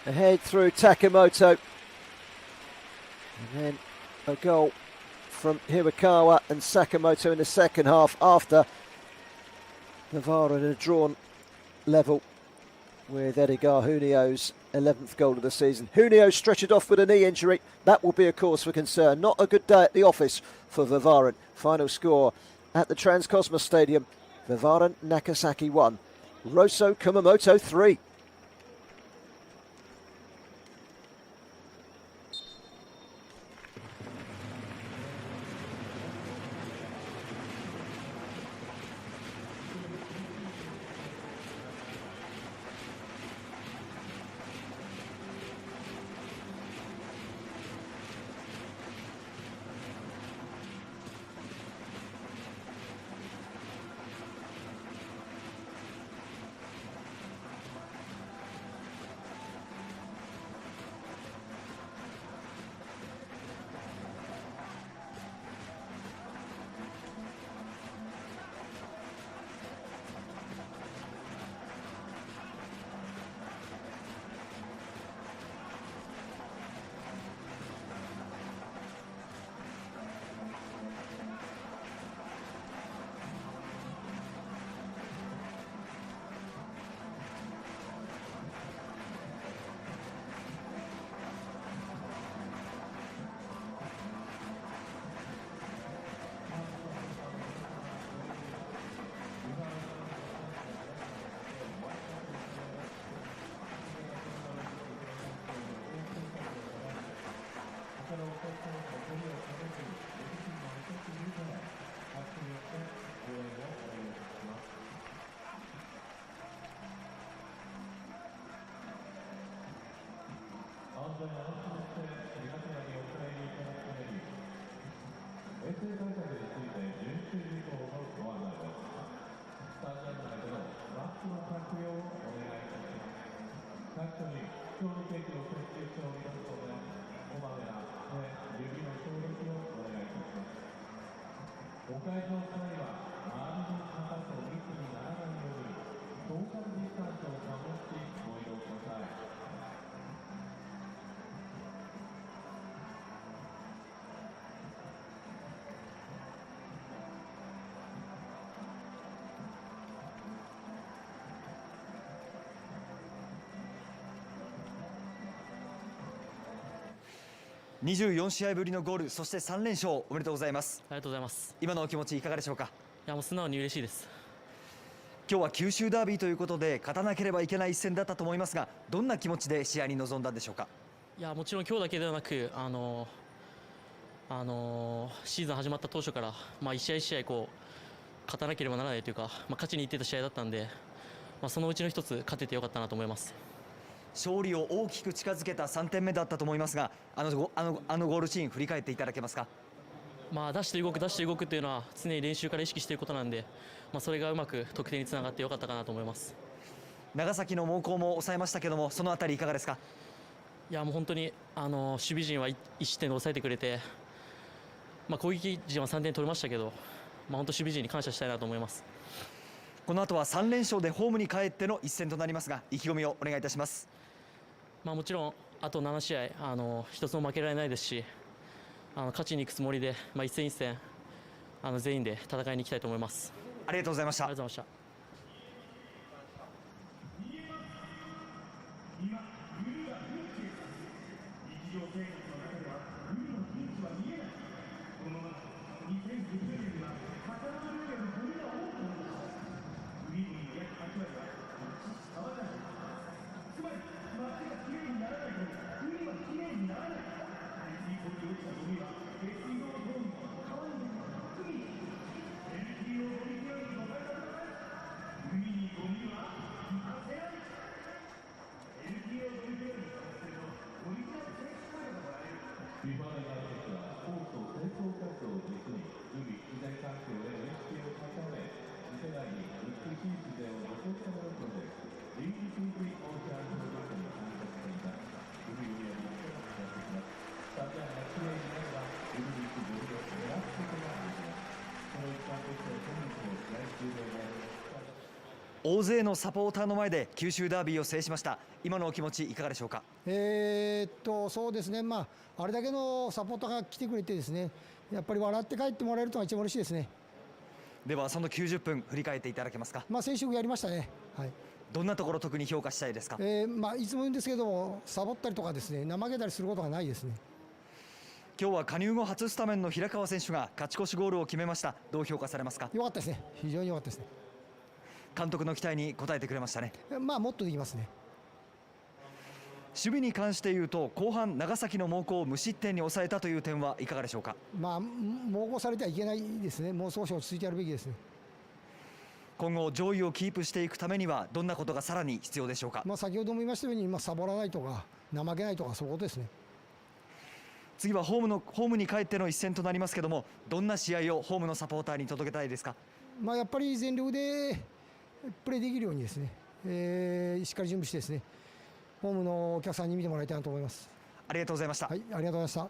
Ahead through Takamoto. And then a goal from Hirakawa and Sakamoto in the second half after V-Varen had drawn level with Edgar Junio's 11th goal of the season. Junio stretched off with a knee injury. That will be a cause for concern. Not a good day at the office for V-Varen. Final score at the Transcosmos Stadium. V-Varen Nagasaki 1, Roasso Kumamoto 3. 24試合ぶりのゴール、そして3連勝おめでとうございます。ありがとうございます。今のお気持ちいかがでしょうか？いや、もう素直に嬉しいです。今日は九州ダービーということで勝たなければいけない一戦だったと思いますが、どんな気持ちで試合に臨んだんでしょうか？いや、もちろん今日だけではなく、シーズン始まった当初から、一試合一試合勝たなければならないというか、勝ちにいってた試合だったんで、そのうちの一つ勝ててよかったなと思います。勝利を大きく近づけた3点目だったと思いますが、あのゴールシーン振り返っていただけますか？出して動くっていうのは常に練習から意識していることなんで、それがうまく得点につながってよかったかなと思います。長崎の猛攻も抑えましたけども、そのあたりいかがですか？いや、もう本当に守備陣は1失点で抑えてくれて、攻撃陣は3点取れましたけど、本当守備陣に感謝したいなと思います。この後は3連勝でホームに帰っての一戦となりますが、意気込みをお願いいたします。もちろんあと7試合一つも負けられないですし、勝ちに行くつもりで、一戦一戦全員で戦いに行きたいと思います。ありがとうございました。ありがとうございました。大勢のサポーターの前で九州ダービーを制しました。今のお気持ちいかがでしょうか？そうですね、あれだけのサポーターが来てくれてですね、やっぱり笑って帰ってもらえるとが一番嬉しいですね。ではその90分振り返っていただけますか？先週やりましたね。はい。どんなところ特に評価したいですか？いつも言うんですけども、サボったりとかですね、怠けたりすることがないですね。今日は加入後初スタメンの平川選手が勝ち越しゴールを決めました。どう評価されますか？良かったですね。非常に良かったですね。監督の期待に応えてくれましたね。もっとできますね。守備に関して言うと、後半長崎の猛攻を無失点に抑えたという点はいかがでしょうか？猛攻されてはいけないですね。もう少し落ち着いてやるべきですね。今後上位をキープしていくためにはどんなことがさらに必要でしょうか？先ほども言いましたように、サボらないとか怠けないとか、そういうことですね。次はホームに帰っての一戦となりますけども、どんな試合をホームのサポーターに届けたいですか？やっぱり全力でプレーできるようにですね、しっかり準備してですね、ホームのお客さんに見てもらいたいなと思います。ありがとうございました。はい、ありがとうございました。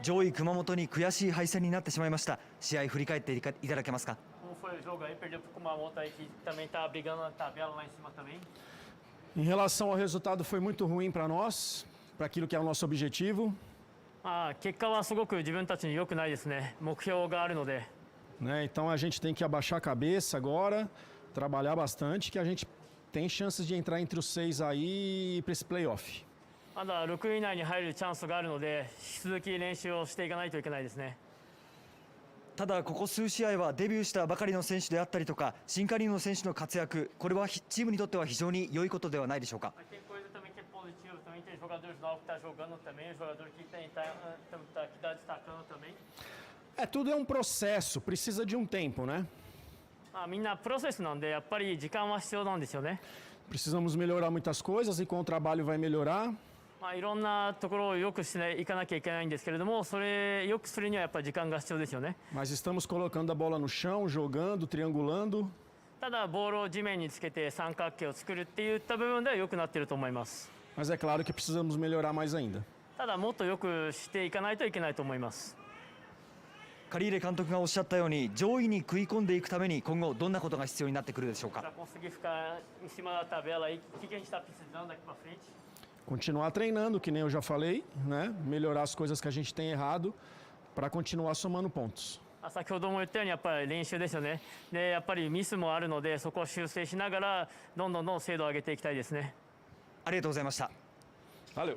上位熊本に悔しい敗戦になってしまいました。試合振り返っていただけますか。 Como foi o jogo aí? Perdeu para o Kumamoto aí que também está brigando na tabela lá em cima também. Em relação ao resultado, foi muito ruim para nós, para aquilo que é o nosso objetivo. 結果はすごく自分たちに良くないですね。目標があるので。 Né? Então a gente tem que abaixar a cabeça agora, trabalhar bastante, que a gente tem chances de entrar entre os 6 aí para esse playoff. まだ6位以内に入るチャンスがあるので、引き続き練習をしていかないといけないですね。ただここ数試合はデビューしたばかりの選手であったりとか新加入の選手の活躍、これはチームにとっては非常に良いことではないでしょうか。 Tem coisa também que é positiva, também tem jogadores novos que estão jogando também, jogador que está destacando também. Tudo é um processo, precisa de um tempo, né? みんなプロセスなんでやっぱり時間は必要なんですよね。 Precisamos melhorar muitas coisas e com o trabalho vai melhorar. いろんなところを良くしていかなきゃいけないんですけれども、それ良くするにはやっぱり時間が必要ですよね。 Mas estamos colocando a bola no chão, jogando, triangulando. ただボールを地面につけて三角形を作るっていった部分では良くなっていると思います。 Mas é claro que precisamos melhorar mais ainda. ただもっと良くしていかないといけないと思います。 カリーレ監督がおっしゃったように上位に食い込んでいくために今後どんなことが必要になってくるでしょうか。 Para conseguir ficar em cima da tabela aí, o que a gente está precisando daqui para frente? Continuar treinando, que nem eu já falei, né? Melhorar as coisas que a gente tem errado para continuar somando pontos. 先ほども言ったようにやっぱり練習ですよね。でやっぱりミスもあるのでそこを修正しながらどんどん精度を上げていきたいですね。ありがとうございました。 Valeu.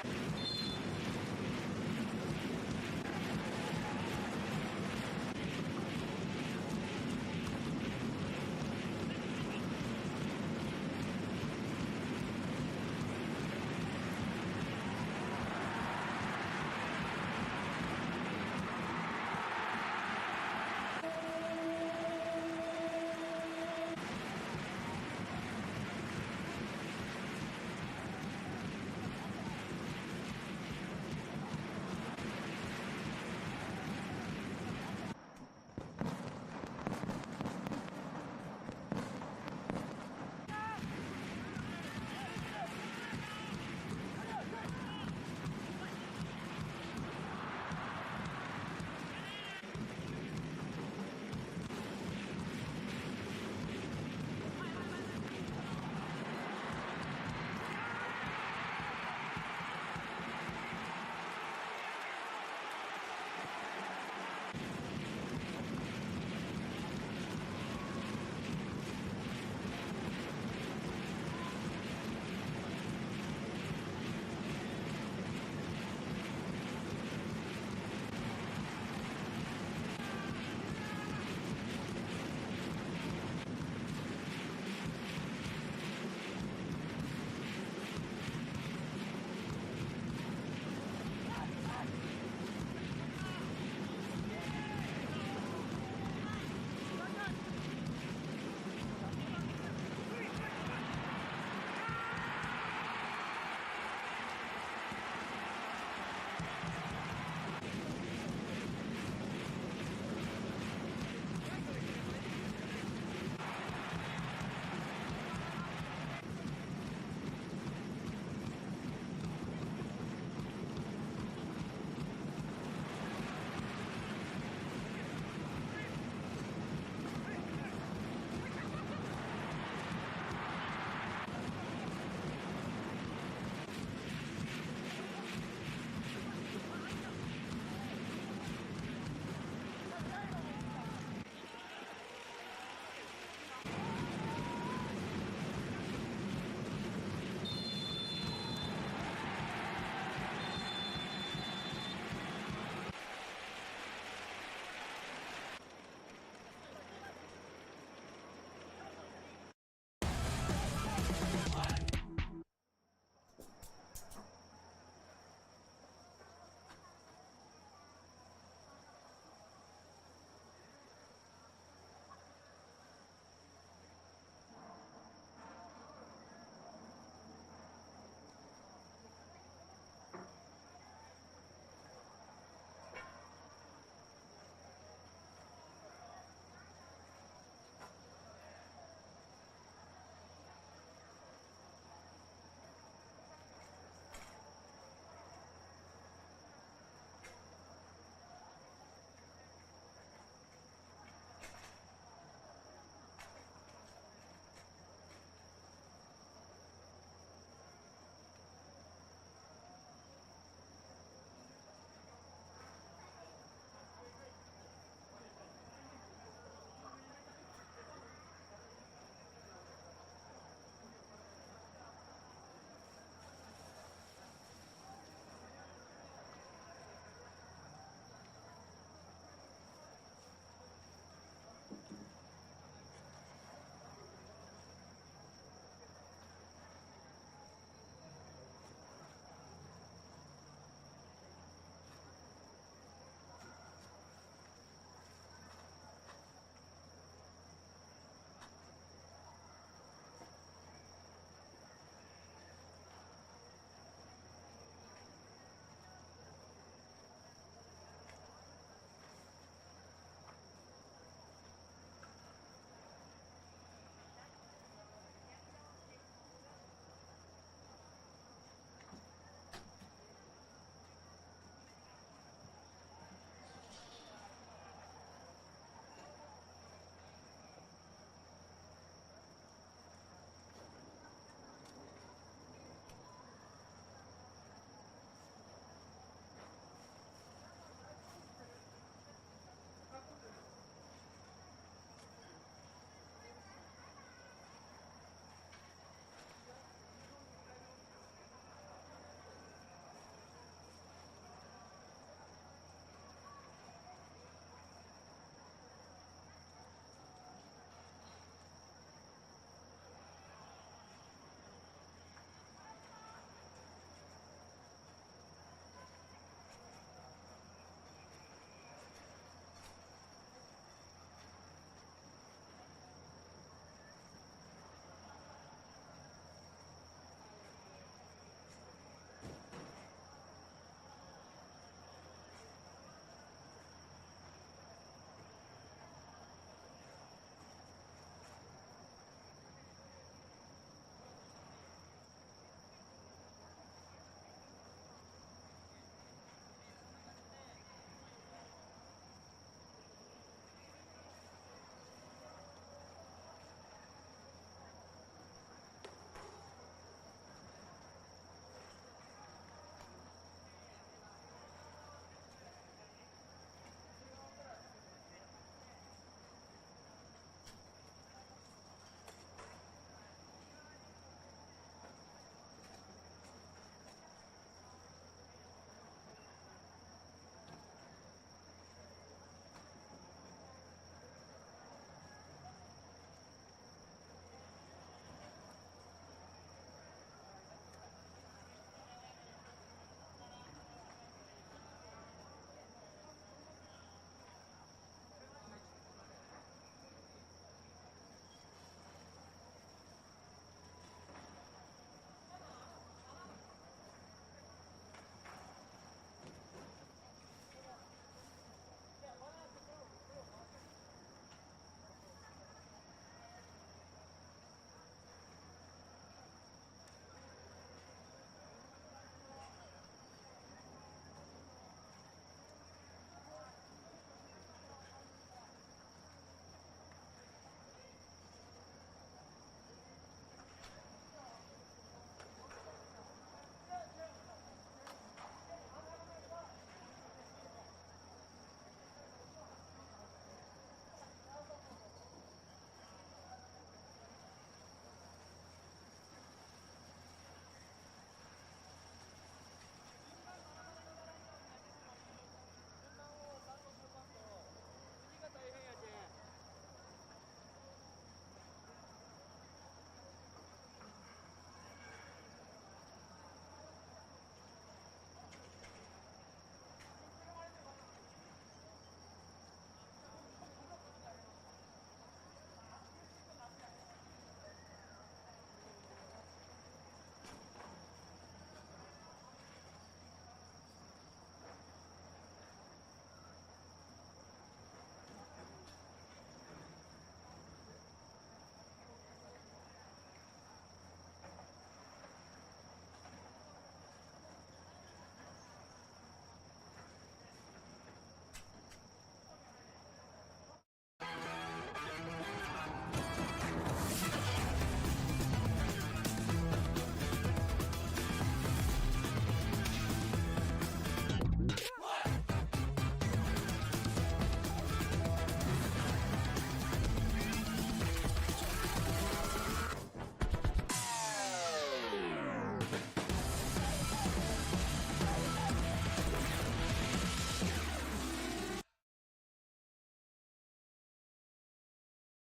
ね。